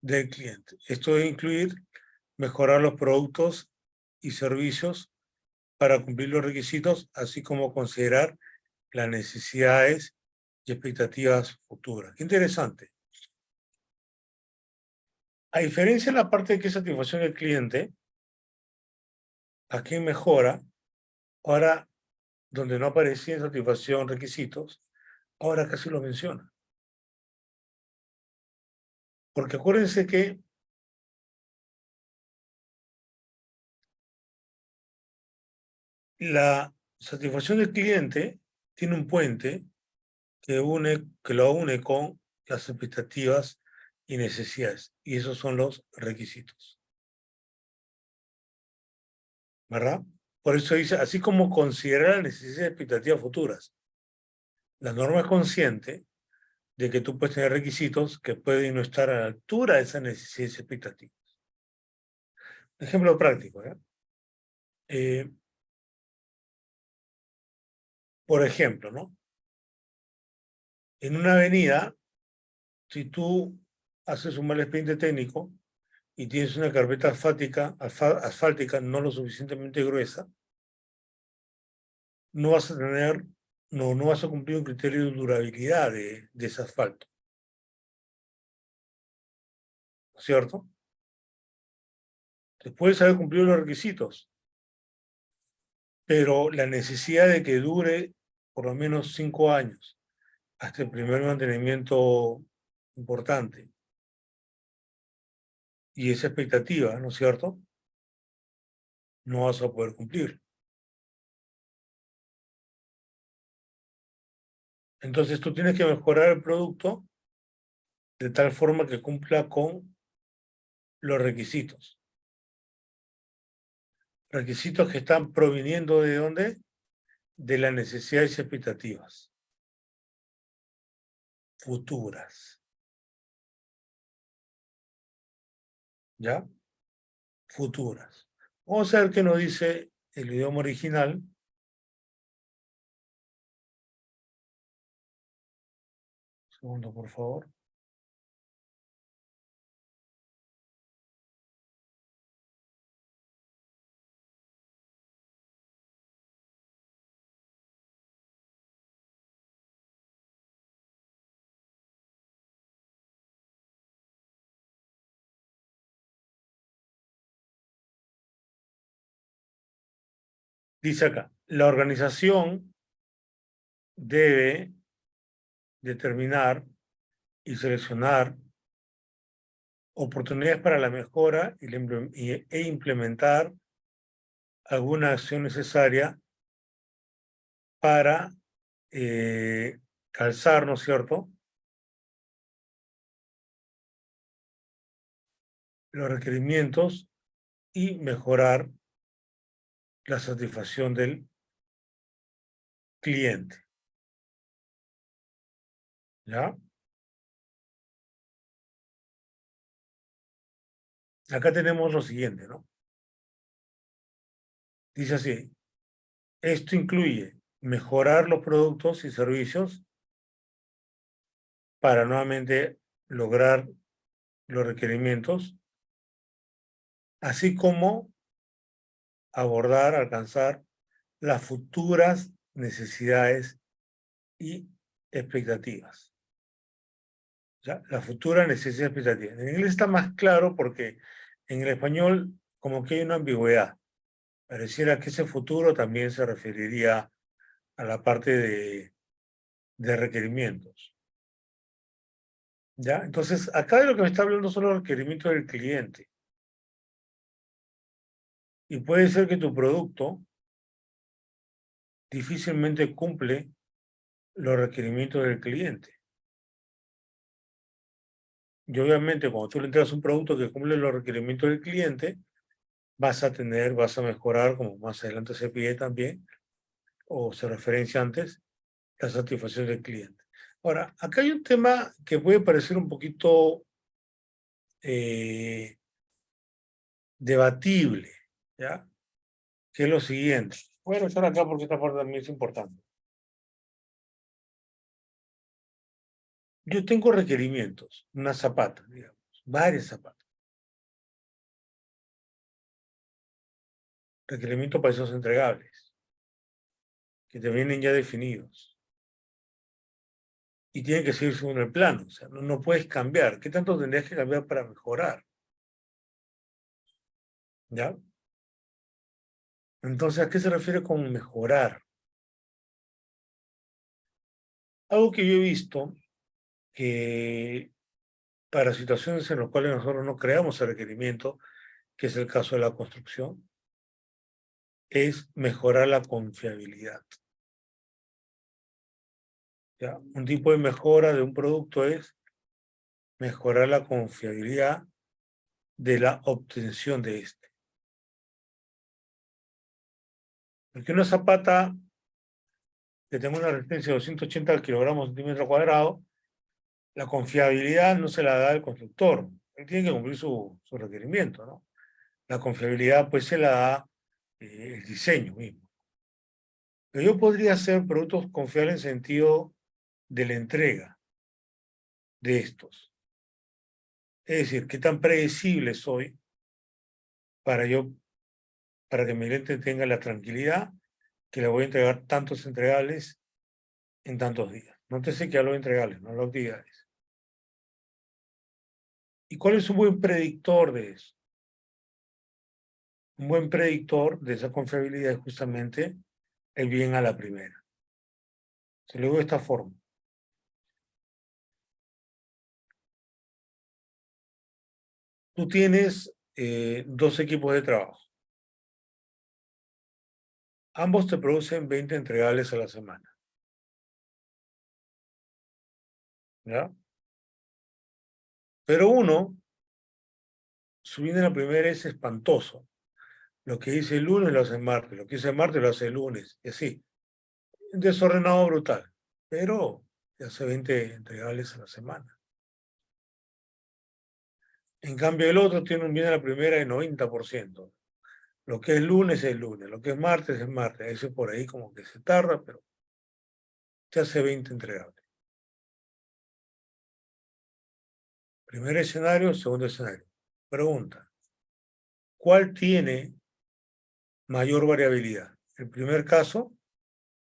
del cliente. Esto debe incluir mejorar los productos y servicios para cumplir los requisitos, así como considerar las necesidades y expectativas futuras. Qué interesante. A diferencia de la parte de qué satisfacción del cliente, a quién mejora, ahora donde no aparecía satisfacción, requisitos, ahora casi lo menciona. Porque acuérdense que la satisfacción del cliente tiene un puente que lo une con las expectativas y necesidades. Y esos son los requisitos. ¿Verdad? Por eso dice, así como considerar las necesidades y expectativas futuras. La norma es consciente de que tú puedes tener requisitos que pueden no estar a la altura de esas necesidades y expectativas. Ejemplo práctico, ¿ya? Por ejemplo, ¿no? En una avenida, si tú haces un mal expediente técnico y tienes una carpeta asfáltica no lo suficientemente gruesa, no vas a tener, no vas a cumplir un criterio de durabilidad de ese asfalto. ¿Cierto? Después haber cumplido los requisitos, pero la necesidad de que dure por lo menos 5 años hasta el primer mantenimiento importante y esa expectativa, ¿no es cierto? No vas a poder cumplir. Entonces tú tienes que mejorar el producto de tal forma que cumpla con los requisitos. Requisitos que están proviniendo ¿de dónde? De las necesidades y expectativas futuras. ¿Ya? Futuras. Vamos a ver qué nos dice el idioma original. Un segundo, por favor. Dice acá, la organización debe determinar y seleccionar oportunidades para la mejora e implementar alguna acción necesaria para calzar, ¿no es cierto?, los requerimientos y mejorar la satisfacción del cliente. ¿Ya? Acá tenemos lo siguiente, ¿no? Dice así, esto incluye mejorar los productos y servicios para nuevamente lograr los requerimientos, así como abordar, alcanzar las futuras necesidades y expectativas. ¿Ya? Las futuras necesidades y expectativas. En inglés está más claro porque en el español como que hay una ambigüedad. Pareciera que ese futuro también se referiría a la parte de requerimientos. ¿Ya? Entonces, acá de lo que me está hablando son los requerimientos del cliente. Y puede ser que tu producto difícilmente cumple los requerimientos del cliente. Y obviamente cuando tú le entregas un producto que cumple los requerimientos del cliente, vas a mejorar, como más adelante se pide también, o se referencia antes, la satisfacción del cliente. Ahora, acá hay un tema que puede parecer un poquito debatible, ¿ya? Que es lo siguiente. Voy a regresar acá porque esta parte también es importante. Yo tengo requerimientos, una zapata, digamos, varias zapatas. Requerimientos para esos entregables, que te vienen ya definidos. Y tienen que seguir según el plano, o sea, no puedes cambiar. ¿Qué tanto tendrías que cambiar para mejorar? ¿Ya? Entonces, ¿a qué se refiere con mejorar? Algo que yo he visto que para situaciones en las cuales nosotros no creamos el requerimiento, que es el caso de la construcción, es mejorar la confiabilidad. ¿Ya? Un tipo de mejora de un producto es mejorar la confiabilidad de la obtención de este. Porque una zapata que tenga una resistencia de 280 kilogramos centímetro cuadrado, la confiabilidad no se la da el constructor. Él tiene que cumplir su requerimiento, ¿no? La confiabilidad pues se la da el diseño mismo. Pero yo podría hacer productos confiables en sentido de la entrega de estos. Es decir, qué tan predecible soy para que mi cliente tenga la tranquilidad que le voy a entregar tantos entregables en tantos días. Nótese que hablo de entregables, no hablo de actividades. ¿Y cuál es un buen predictor de eso? Un buen predictor de esa confiabilidad es justamente el bien a la primera. Se lo digo de esta forma. Tú tienes dos equipos de trabajo. Ambos te producen 20 entregables a la semana. ¿Ya? Pero uno, su bien a la primera es espantoso. Lo que dice el lunes lo hace el martes, lo que dice el martes lo hace el lunes, y así. Desordenado brutal, pero te hace 20 entregables a la semana. En cambio, el otro tiene un bien a la primera de 90%. Lo que es lunes, lo que es martes. Ese por ahí como que se tarda, pero te hace 20 entregables. Primer escenario, segundo escenario. Pregunta, ¿cuál tiene mayor variabilidad? ¿El primer caso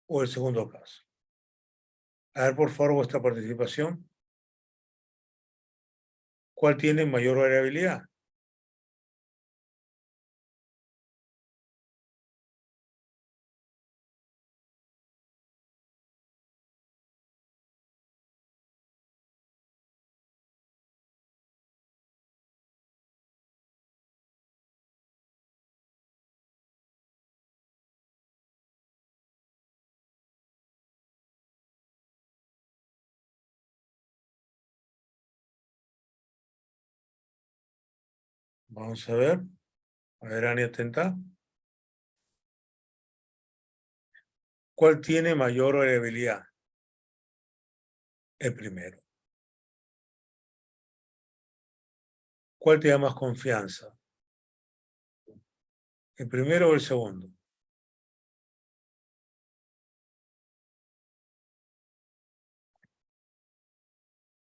o el segundo caso? A ver, por favor, vuestra participación. ¿Cuál tiene mayor variabilidad? Vamos a ver. A ver, Ani, atenta. ¿Cuál tiene mayor variabilidad? El primero. ¿Cuál te da más confianza? ¿El primero o el segundo?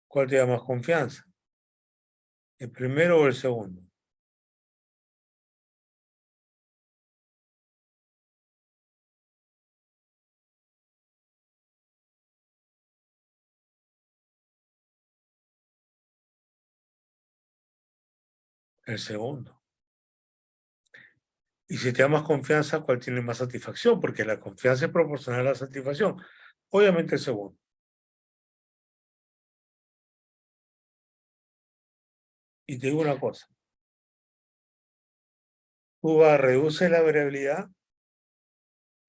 ¿Cuál te da más confianza? ¿El primero o el segundo? El segundo. Y si te da más confianza, ¿cuál tiene más satisfacción? Porque la confianza es proporcional a la satisfacción. Obviamente el segundo. Y te digo una cosa. Tú reduces la variabilidad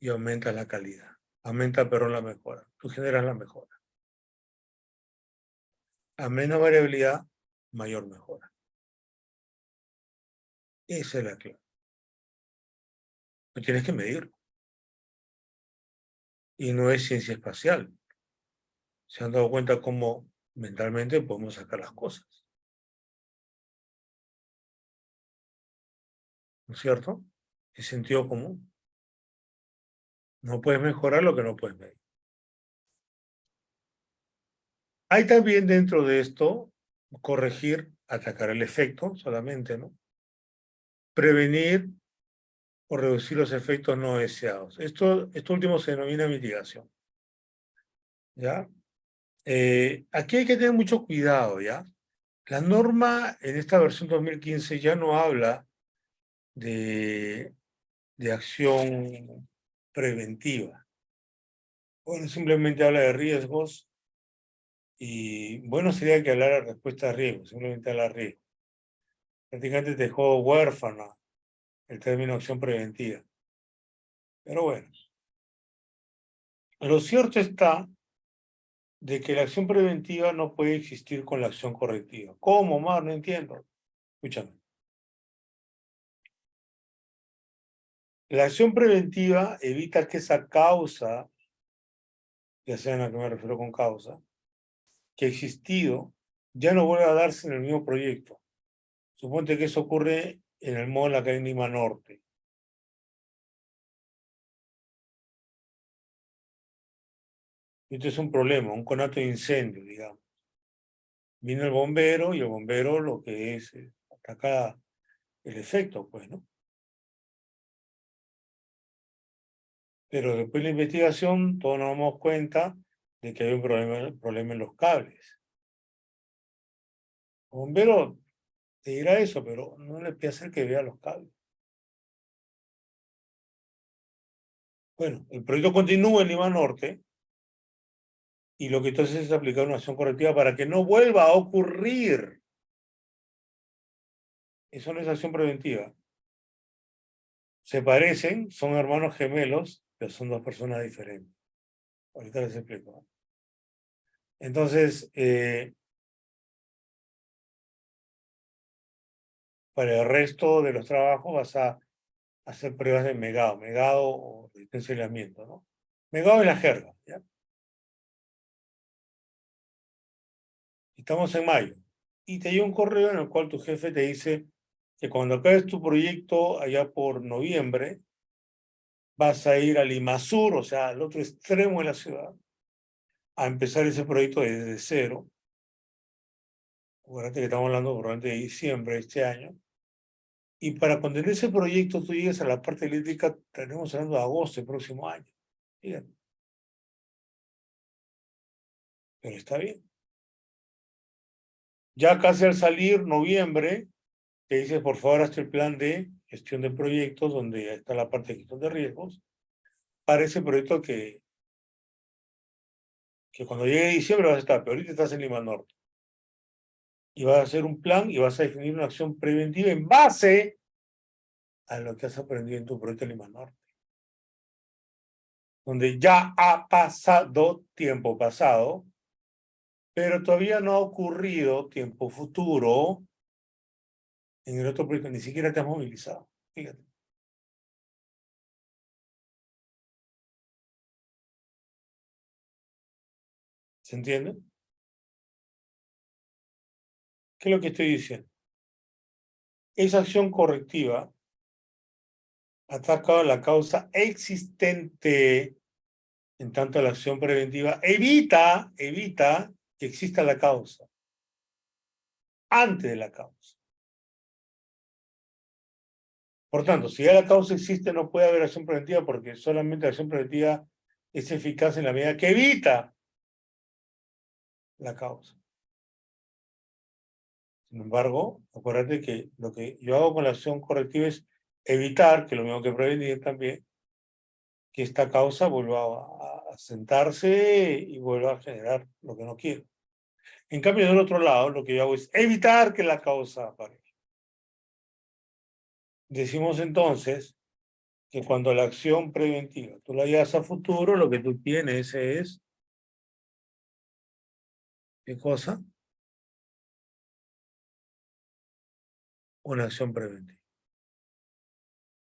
y aumentas la calidad. Aumenta, pero la mejora. Tú generas la mejora. A menos variabilidad, mayor mejora. Esa es la clave. Lo tienes que medir. Y no es ciencia espacial. Se han dado cuenta cómo mentalmente podemos sacar las cosas. ¿No es cierto? Es sentido común. No puedes mejorar lo que no puedes medir. Hay también dentro de esto corregir, atacar el efecto solamente, ¿no? Prevenir o reducir los efectos no deseados. Esto último se denomina mitigación. ¿Ya? Aquí hay que tener mucho cuidado, ¿ya? La norma en esta versión 2015 ya no habla de acción preventiva. Bueno, simplemente habla de riesgos y bueno sería que hablara de respuesta a riesgos, simplemente habla de riesgos. Prácticamente dejó huérfana el término acción preventiva. Pero bueno, lo cierto está de que la acción preventiva no puede existir con la acción correctiva. ¿Cómo, Mar? No entiendo. Escúchame. La acción preventiva evita que esa causa, ya sea en la que me refiero con causa, que ha existido, ya no vuelva a darse en el mismo proyecto. Suponte que eso ocurre en el modo en la calle Lima Norte. Esto es un problema, un conato de incendio, digamos. Viene el bombero y el bombero lo que es ataca el efecto, pues, ¿no? Pero después de la investigación, todos nos damos cuenta de que hay un problema en los cables. El bombero te dirá eso, pero no le puede hacer que vea los cables. Bueno, el proyecto continúa en Lima Norte y lo que entonces es aplicar una acción correctiva para que no vuelva a ocurrir. Eso no es acción preventiva. Se parecen, son hermanos gemelos, pero son dos personas diferentes. Ahorita les explico. Entonces, para el resto de los trabajos vas a hacer pruebas de megado o resistencia de aislamiento, ¿no? Megado es la jerga, ¿ya? Estamos en mayo. Y te llega un correo en el cual tu jefe te dice que cuando acabes tu proyecto allá por noviembre, vas a ir al Limasur, o sea, al otro extremo de la ciudad, a empezar ese proyecto desde cero. Acuérdate que estamos hablando probablemente de diciembre de este año. Y para cuando en ese proyecto tú llegues a la parte eléctrica, estaremos hablando de agosto del próximo año. Fíjate. Pero está bien. Ya casi al salir noviembre, te dices, por favor, hazte el plan de gestión de proyectos, donde está la parte de gestión de riesgos, para ese proyecto que cuando llegue diciembre vas a estar, pero ahorita estás en Lima Norte. Y vas a hacer un plan y vas a definir una acción preventiva en base a lo que has aprendido en tu proyecto en Lima Norte. Donde ya ha pasado tiempo pasado, pero todavía no ha ocurrido tiempo futuro en el otro proyecto, ni siquiera te has movilizado. Fíjate. ¿Se entiende? ¿Qué es lo que estoy diciendo? Esa acción correctiva ataca la causa existente, en tanto la acción preventiva evita que exista la causa, antes de la causa. Por tanto, si ya la causa existe, no puede haber acción preventiva porque solamente la acción preventiva es eficaz en la medida que evita la causa. Sin embargo, acuérdate que lo que yo hago con la acción correctiva es evitar, que lo mismo que prevenir también, que esta causa vuelva a sentarse y vuelva a generar lo que no quiero. En cambio, del otro lado, lo que yo hago es evitar que la causa aparezca. Decimos entonces que cuando la acción preventiva tú la llevas a futuro, lo que tú tienes es, ¿qué cosa? Una acción preventiva.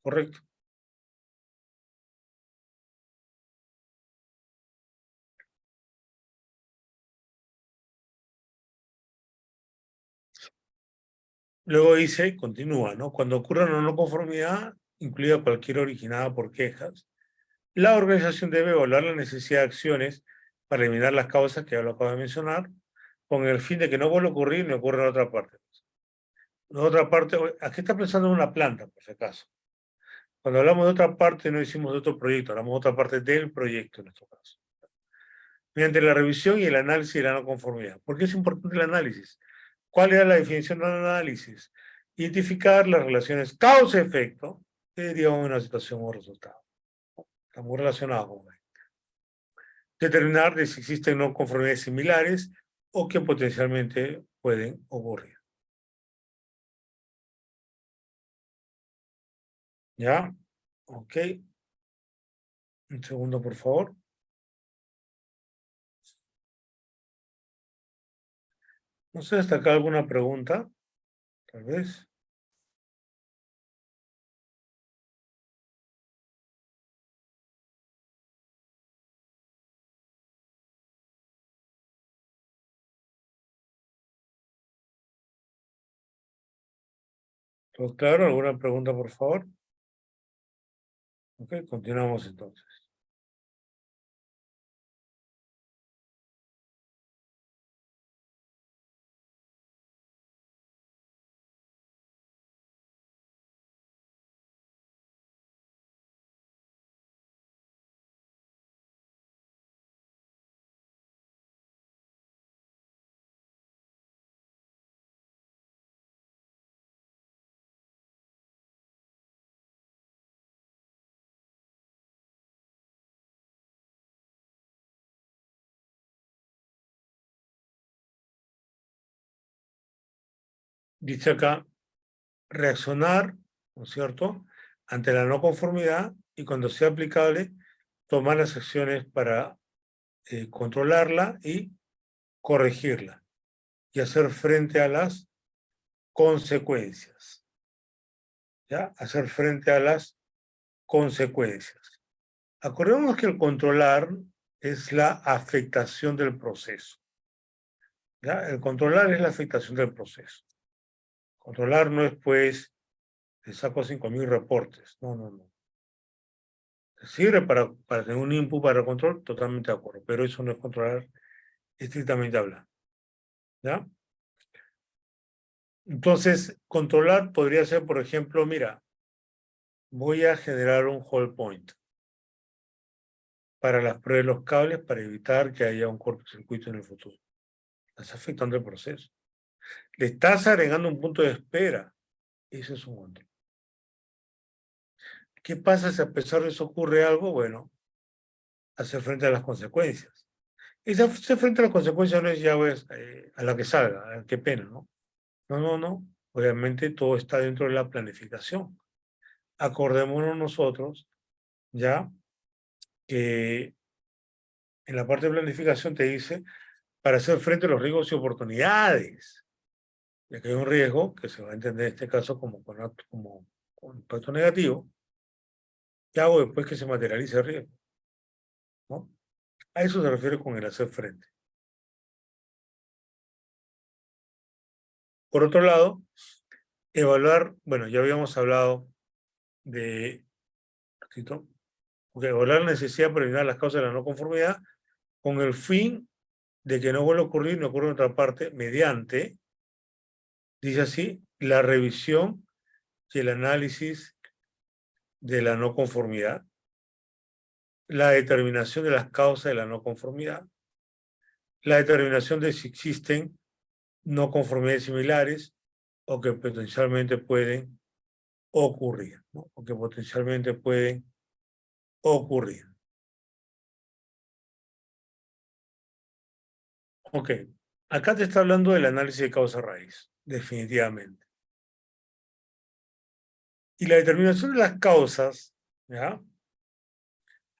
¿Correcto? Luego dice, continúa, ¿no? Cuando ocurra una no conformidad, incluida cualquier originada por quejas, la organización debe evaluar la necesidad de acciones para eliminar las causas que ya lo acabo de mencionar, con el fin de que no vuelva a ocurrir ni ocurra en otra parte. En otra parte, aquí está pensando en una planta, por si acaso. Cuando hablamos de otra parte, no decimos de otro proyecto, hablamos de otra parte del proyecto en nuestro caso. Mediante la revisión y el análisis de la no conformidad. ¿Por qué es importante el análisis? ¿Cuál era la definición del análisis? Identificar las relaciones causa-efecto que derivan de una situación o resultado. Está muy relacionado con esto. Determinar de si existen no conformidades similares o que potencialmente pueden ocurrir. ¿Ya? Ok. Un segundo, por favor. No sé, hasta acá alguna pregunta, tal vez. ¿Todo claro? ¿Alguna pregunta, por favor? Ok, continuamos entonces. Dice acá, reaccionar, ¿no es cierto?, ante la no conformidad y cuando sea aplicable, tomar las acciones para controlarla y corregirla y hacer frente a las consecuencias. ¿Ya? Hacer frente a las consecuencias. Acordémonos que el controlar es la afectación del proceso. ¿Ya? El controlar es la afectación del proceso. Controlar no es, pues, te saco 5.000 reportes. No, no, no. Sirve para tener un input para control, totalmente de acuerdo, pero eso no es controlar estrictamente hablando. ¿Ya? Entonces, controlar podría ser, por ejemplo, mira, voy a generar un hold point para las pruebas de los cables para evitar que haya un cortocircuito en el futuro. Estás afectando el proceso. Le estás agregando un punto de espera. Eso es un control. ¿Qué pasa si a pesar de eso ocurre algo? Bueno, hacer frente a las consecuencias. Y hacer frente a las consecuencias no es ya ves, a la que salga, qué pena, ¿no? No, no, no. Obviamente todo está dentro de la planificación. Acordémonos nosotros ya que en la parte de planificación te dice para hacer frente a los riesgos y oportunidades. Ya que hay un riesgo que se va a entender en este caso como con impacto negativo. ¿Qué hago después que se materialice el riesgo? ¿No? A eso se refiere con el hacer frente. Por otro lado, evaluar, bueno, ya habíamos hablado de evaluar la necesidad para eliminar las causas de la no conformidad con el fin de que no vuelva a ocurrir, no ocurra en otra parte, mediante, dice así, la revisión y el análisis de la no conformidad, la determinación de las causas de la no conformidad, la determinación de si existen no conformidades similares o que potencialmente pueden ocurrir, ¿no? O que potencialmente pueden ocurrir. Ok, acá te está hablando del análisis de causa-raíz, definitivamente. Y la determinación de las causas, ¿ya?,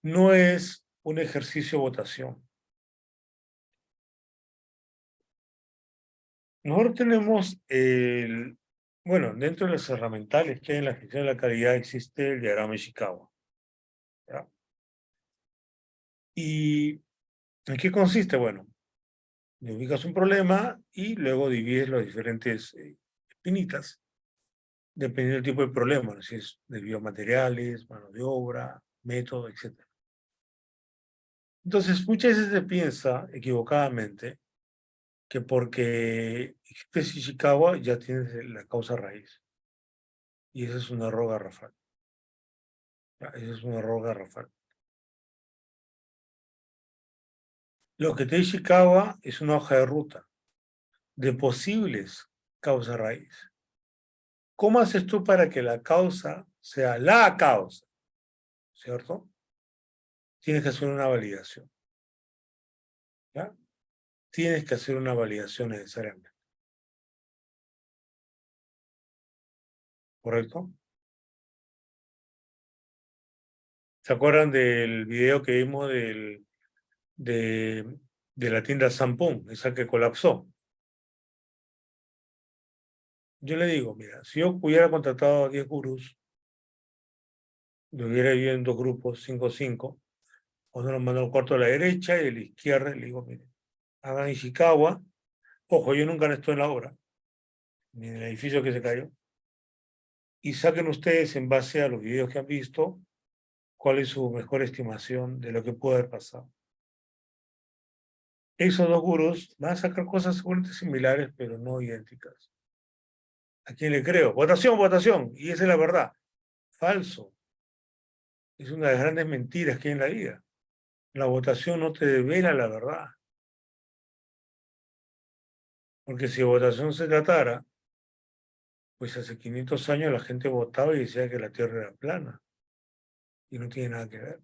no es un ejercicio de votación. Nosotros tenemos bueno, dentro de las herramientales que hay en la gestión de la calidad existe el diagrama de Ishikawa, ¿ya? ¿Y en qué consiste? Bueno, ubicas un problema y luego divides los diferentes finitas, dependiendo del tipo de problema, ¿no? Si es de biomateriales, mano de obra, método, etc. Entonces, muchas veces se piensa equivocadamente que porque existe Ishikawa ya tienes la causa raíz. Y ese es un error garrafal. Ese es un error garrafal. Lo que te dice Ishikawa es una hoja de ruta de posibles causas raíz. ¿Cómo haces tú para que la causa sea la causa? ¿Cierto? Tienes que hacer una validación. ¿Ya? Tienes que hacer una validación necesariamente. ¿Correcto? ¿Se acuerdan del video que vimos de la tienda Sampón, esa que colapsó? Yo le digo, mira, si yo hubiera contratado a 10 gurús, lo hubiera dividido en 2 grupos, 5-5, uno los mandó al cuarto de la derecha y de la izquierda, y le digo, mire, hagan Ishikawa, ojo, yo nunca estoy en la obra, ni en el edificio que se cayó, y saquen ustedes en base a los videos que han visto, cuál es su mejor estimación de lo que puede haber pasado. Esos 2 gurús van a sacar cosas seguramente similares, pero no idénticas. ¿A quién le creo? Votación, votación, y esa es la verdad. Falso. Es una de las grandes mentiras que hay en la vida. La votación no te devela la verdad. Porque si de votación se tratara, pues hace 500 años la gente votaba y decía que la Tierra era plana. Y no tiene nada que ver.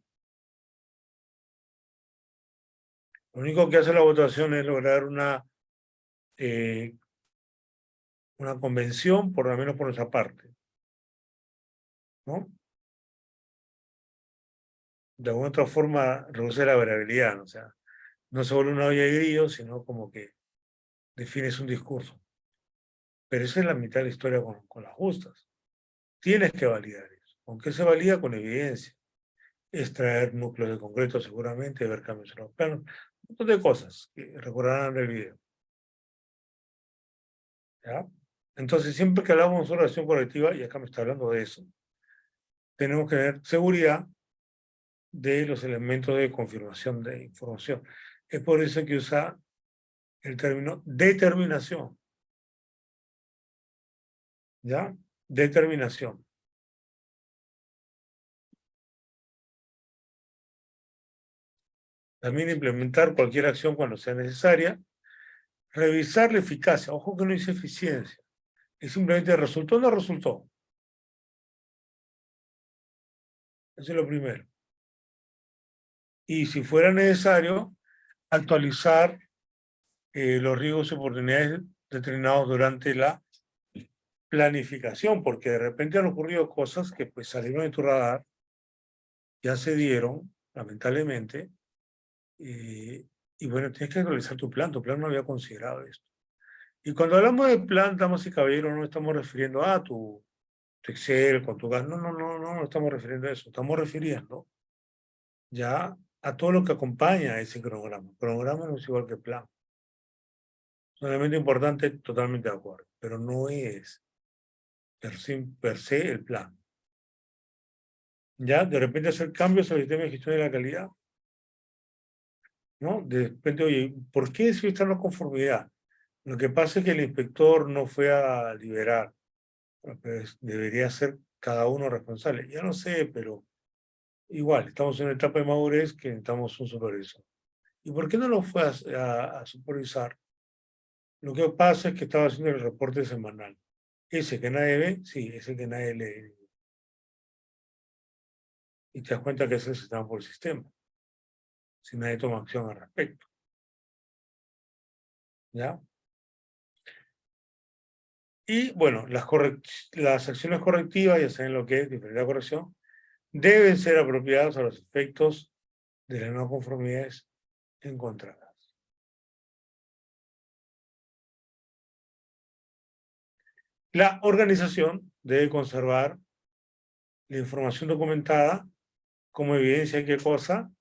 Lo único que hace la votación es lograr una convención, por lo menos por nuestra parte, ¿no? De alguna otra forma reduce la variabilidad, ¿no? O sea, no se vuelve una olla de grillos, sino como que defines un discurso. Pero esa es la mitad de la historia con las justas. Tienes que validar eso. ¿Con qué se valida? Con evidencia. Extraer núcleos de concreto seguramente, ver cambios en los planos, un montón de cosas que recordarán en el video. ¿Ya? Entonces, siempre que hablamos de oración colectiva, y acá me está hablando de eso, tenemos que tener seguridad de los elementos de confirmación de información. Es por eso que usa el término determinación. ¿Ya? Determinación. También implementar cualquier acción cuando sea necesaria. Revisar la eficacia. Ojo que no dice eficiencia. Es simplemente resultó o no resultó. Eso es lo primero. Y si fuera necesario, actualizar los riesgos y oportunidades determinados durante la planificación, porque de repente han ocurrido cosas que pues salieron de tu radar, ya se dieron, lamentablemente, y bueno, tienes que actualizar tu plan no había considerado esto. Y cuando hablamos de plan, damas y caballeros, no estamos refiriendo a tu Excel, con tu gas, no estamos refiriendo a eso, estamos refiriendo ya a todo lo que acompaña a ese cronograma. Cronograma no es igual que plan. Es un elemento importante, totalmente de acuerdo, pero no es per se el plan. Ya, de repente hacer cambios al sistema de gestión de la calidad, ¿no? De repente, oye, ¿por qué si está en la conformidad? Lo que pasa es que el inspector no fue a liberar, pues debería ser cada uno responsable. Ya no sé, pero igual, estamos en una etapa de madurez que necesitamos un supervisor. ¿Y por qué no lo fue a supervisar? Lo que pasa es que estaba haciendo el reporte semanal. Ese que nadie ve, sí, ese que nadie lee. Y te das cuenta que ese se está por el sistema, si nadie toma acción al respecto. ¿Ya? Y bueno, las acciones correctivas, ya saben lo que es diferencia de corrección, deben ser apropiadas a los efectos de las no conformidades encontradas. La organización debe conservar la información documentada como evidencia de qué cosa,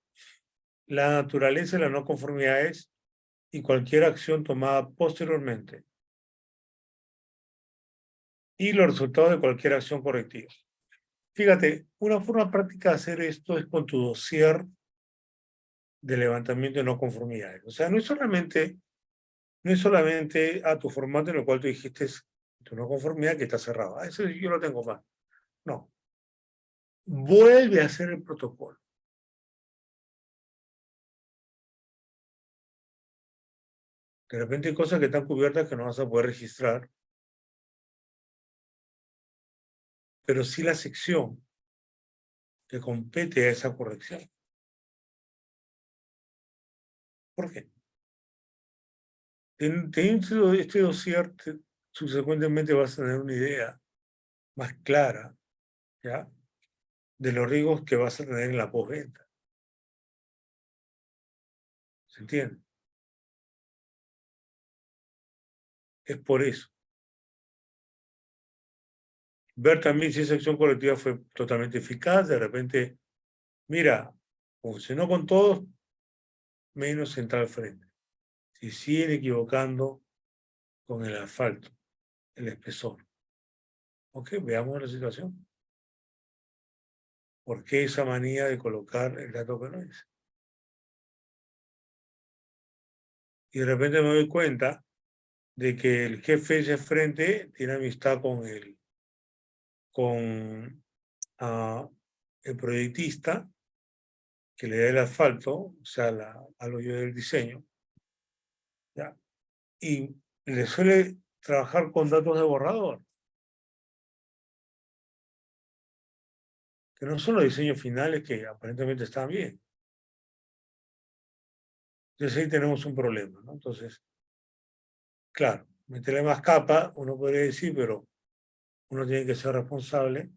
la naturaleza de las no conformidades y cualquier acción tomada posteriormente y los resultados de cualquier acción correctiva. Fíjate, una forma práctica de hacer esto es con tu dossier de levantamiento de no conformidades. O sea, no es solamente a tu formato en el cual tú dijiste tu no conformidad que está cerrado. Eso yo lo tengo más. No. Vuelve a hacer el protocolo. De repente hay cosas que están cubiertas que no vas a poder registrar, pero sí la sección que compete a esa corrección. ¿Por qué? Teniendo este dossier, subsecuentemente vas a tener una idea más clara, ¿ya?, de los riesgos que vas a tener en la postventa. ¿Se entiende? Es por eso. Ver también si esa acción colectiva fue totalmente eficaz. De repente, mira, funcionó con todos, menos Central Frente. Si siguen equivocando con el asfalto, el espesor. Ok, veamos la situación. ¿Por qué esa manía de colocar el dato que no es? Y de repente me doy cuenta de que el jefe de frente tiene amistad con el proyectista que le da el asfalto, o sea, al hoyo del diseño, ¿ya? Y le suele trabajar con datos de borrador, que no son los diseños finales que aparentemente están bien. Entonces ahí tenemos un problema, ¿no? Entonces, claro, meterle más capa, uno podría decir, pero uno tiene que ser responsable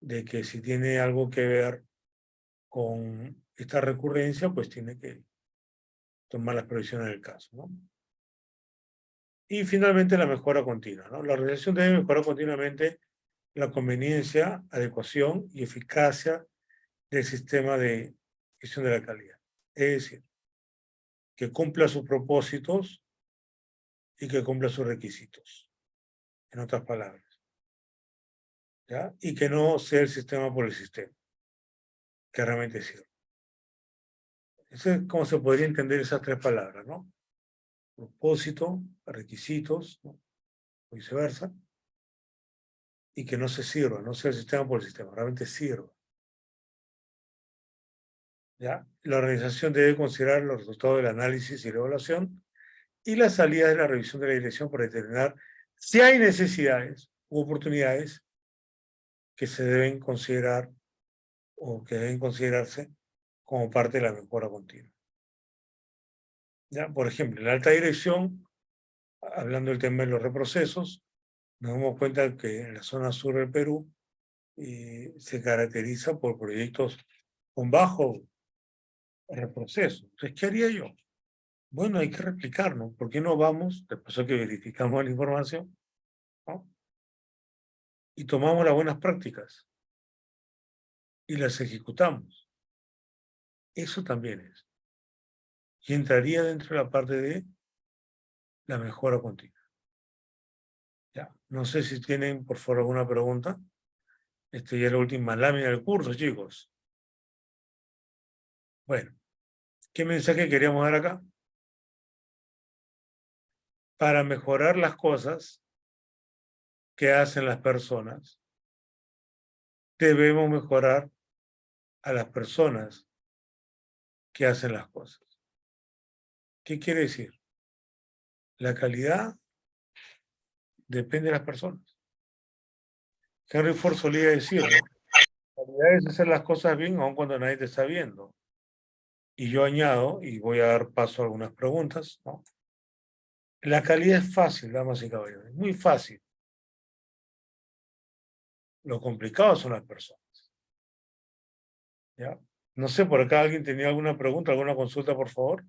de que si tiene algo que ver con esta recurrencia, pues tiene que tomar las previsiones del caso, ¿no? Y finalmente la mejora continua, ¿no? La organización debe mejorar continuamente la conveniencia, adecuación y eficacia del sistema de gestión de la calidad. Es decir, que cumpla sus propósitos y que cumpla sus requisitos, en otras palabras, ¿ya? Y que no sea el sistema por el sistema, que realmente sirve. Eso es como se podría entender esas tres palabras, ¿no? Propósito, requisitos, ¿no?, o viceversa, y que no se sirva, no sea el sistema por el sistema, realmente sirva. ¿Ya? La organización debe considerar los resultados del análisis y la evaluación y las salidas de la revisión de la dirección para determinar si hay necesidades u oportunidades que se deben considerar o que deben considerarse como parte de la mejora continua. ¿Ya? Por ejemplo, en la alta dirección, hablando del tema de los reprocesos, nos damos cuenta que en la zona sur del Perú se caracteriza por proyectos con bajo reproceso. Entonces, ¿qué haría yo? Bueno, hay que replicarnos. ¿Por qué no vamos, después de que verificamos la información, ¿no?, y tomamos las buenas prácticas y las ejecutamos? Eso también es. Y entraría dentro de la parte de la mejora continua. Ya. No sé si tienen, por favor, alguna pregunta. Ya es la última lámina del curso, chicos. Bueno, ¿qué mensaje queríamos dar acá? Para mejorar las cosas que hacen las personas, debemos mejorar a las personas que hacen las cosas. ¿Qué quiere decir? La calidad depende de las personas. Henry Ford solía decir, ¿no?, la calidad es hacer las cosas bien aun cuando nadie te está viendo. Y yo añado, y voy a dar paso a algunas preguntas, ¿no? La calidad es fácil, damas y caballeros, es muy fácil. Lo complicado son las personas, ¿ya? No sé, por acá alguien tenía alguna pregunta, alguna consulta, por favor.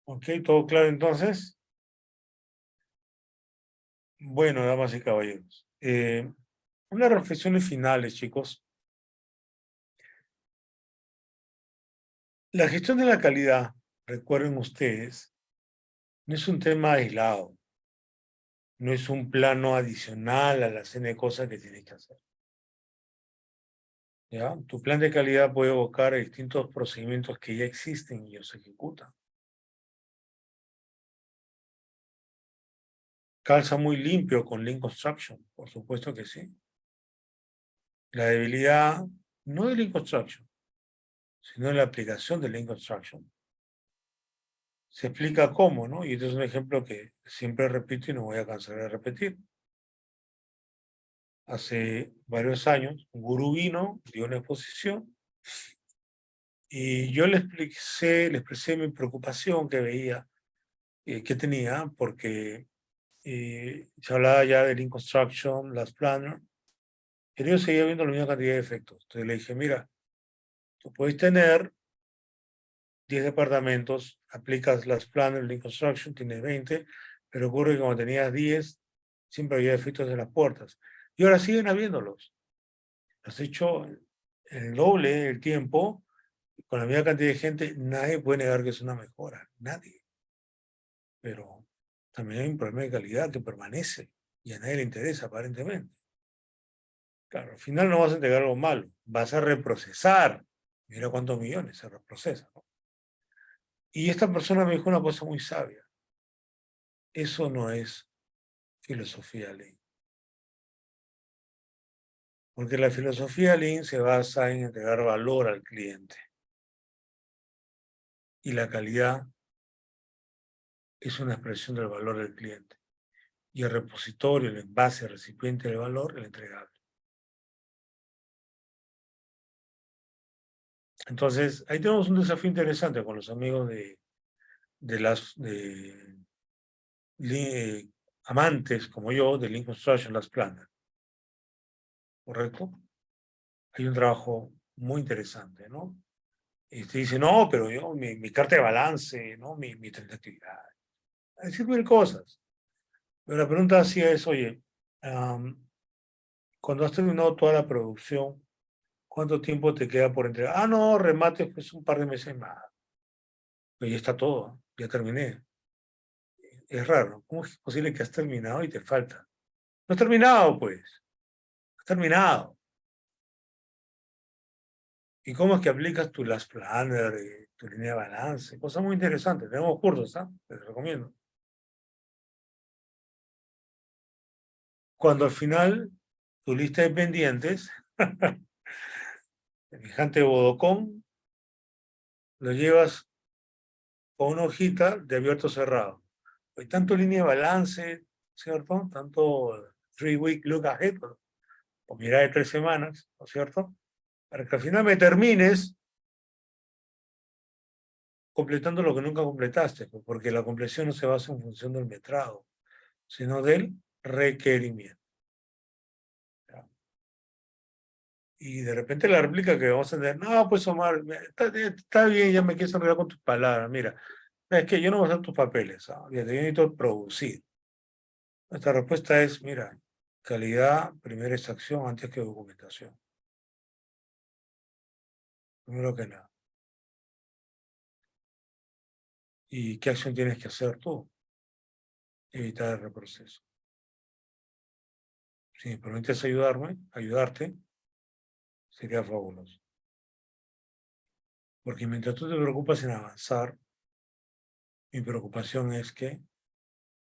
Ok, ¿todo claro entonces? Bueno, damas y caballeros, unas reflexiones finales, chicos. La gestión de la calidad, recuerden ustedes, no es un tema aislado, no es un plano adicional a la serie de cosas que tienes que hacer. ¿Ya? Tu plan de calidad puede evocar distintos procedimientos que ya existen y los ejecutan. Calza muy limpio con Lean Construction, por supuesto que sí. La debilidad no de Lean Construction, sino de la aplicación de Lean Construction. Se explica cómo, ¿no? Y este es un ejemplo que siempre repito y no voy a cansar de repetir. Hace varios años, un gurú vino, dio una exposición, y yo le expresé mi preocupación que veía, que tenía, porque se hablaba ya de Lean Construction, las Planner, pero yo seguía viendo la misma cantidad de efectos. Entonces le dije, mira, tú puedes tener 10 departamentos, aplicas las Planner, Lean Construction, tienes 20, pero ocurre que cuando tenías 10, siempre había efectos de las puertas. Y ahora siguen habiéndolos. Has hecho el doble del tiempo, con la misma cantidad de gente, nadie puede negar que es una mejora, nadie. Pero también hay un problema de calidad que permanece y a nadie le interesa aparentemente. Claro, al final no vas a entregar algo malo, vas a reprocesar. Mira cuántos millones se reprocesan, ¿no? Y esta persona me dijo una cosa muy sabia. Eso no es filosofía Lean. Porque la filosofía Lean se basa en entregar valor al cliente. Y la calidad es una expresión del valor del cliente. Y el repositorio, el envase, el recipiente del valor, el entregable. Entonces, ahí tenemos un desafío interesante con los amigos de amantes como yo de Lean Construction, las Planner. ¿Correcto? Hay un trabajo muy interesante, ¿no? Y te dice, no, pero yo, mi carta de balance, ¿no? Mi tren de actividades. Hay decir mil cosas. Pero la pregunta así es, oye, cuando has terminado toda la producción, ¿cuánto tiempo te queda por entregar? Ah, no, remate pues un par de meses más. Pero ya está todo, ya terminé. Es raro, ¿cómo es posible que has terminado y te falta? No has terminado, pues. Has terminado. ¿Y cómo es que aplicas tu Last Planner, tu línea de balance? Cosas muy interesantes. Tenemos cursos, ¿ah? Te recomiendo. Cuando al final tu lista de pendientes, semejante bodocón, lo llevas con una hojita de abierto cerrado. Hay tanto línea de balance, ¿cierto? Tanto 3-week look ahead, o mirar de 3 semanas, ¿no es cierto? Para que al final me termines completando lo que nunca completaste, porque la compleción no se basa en función del metrado, sino del requerimiento. Y de repente la réplica que vamos a tener, no, pues Omar, está bien, ya me quieres enredar con tus palabras, mira, es que yo no voy a hacer tus papeles, yo necesito producir. Nuestra respuesta es, mira, calidad, primera extracción antes que documentación. Primero que nada. ¿Y qué acción tienes que hacer tú? Evitar el reproceso. Si me permites ayudarte, sería fabuloso. Porque mientras tú te preocupas en avanzar, mi preocupación es que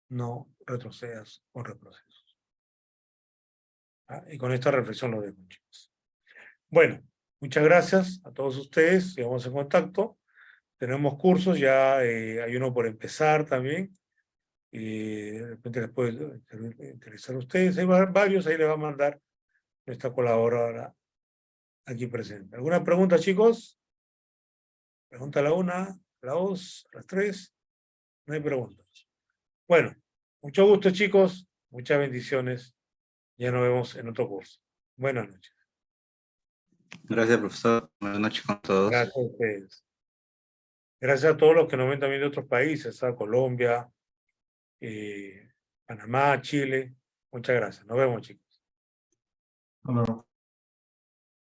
no retrocedas con reprocesos. Y con esta reflexión lo dejo, chicos. Bueno, muchas gracias a todos ustedes. Sigamos en contacto. Tenemos cursos, ya hay uno por empezar también. De repente les puede interesar a ustedes. Hay varios, ahí les va a mandar nuestra colaboradora aquí presente. ¿Alguna pregunta, chicos? Pregunta a la 1, a la 2, a las 3. No hay preguntas. Bueno, mucho gusto, chicos. Muchas bendiciones. Ya nos vemos en otro curso. Buenas noches. Gracias, profesor. Buenas noches con todos. Gracias a ustedes. Gracias a todos los que nos ven también de otros países, a Colombia, Panamá, Chile. Muchas gracias. Nos vemos, chicos. Hasta luego.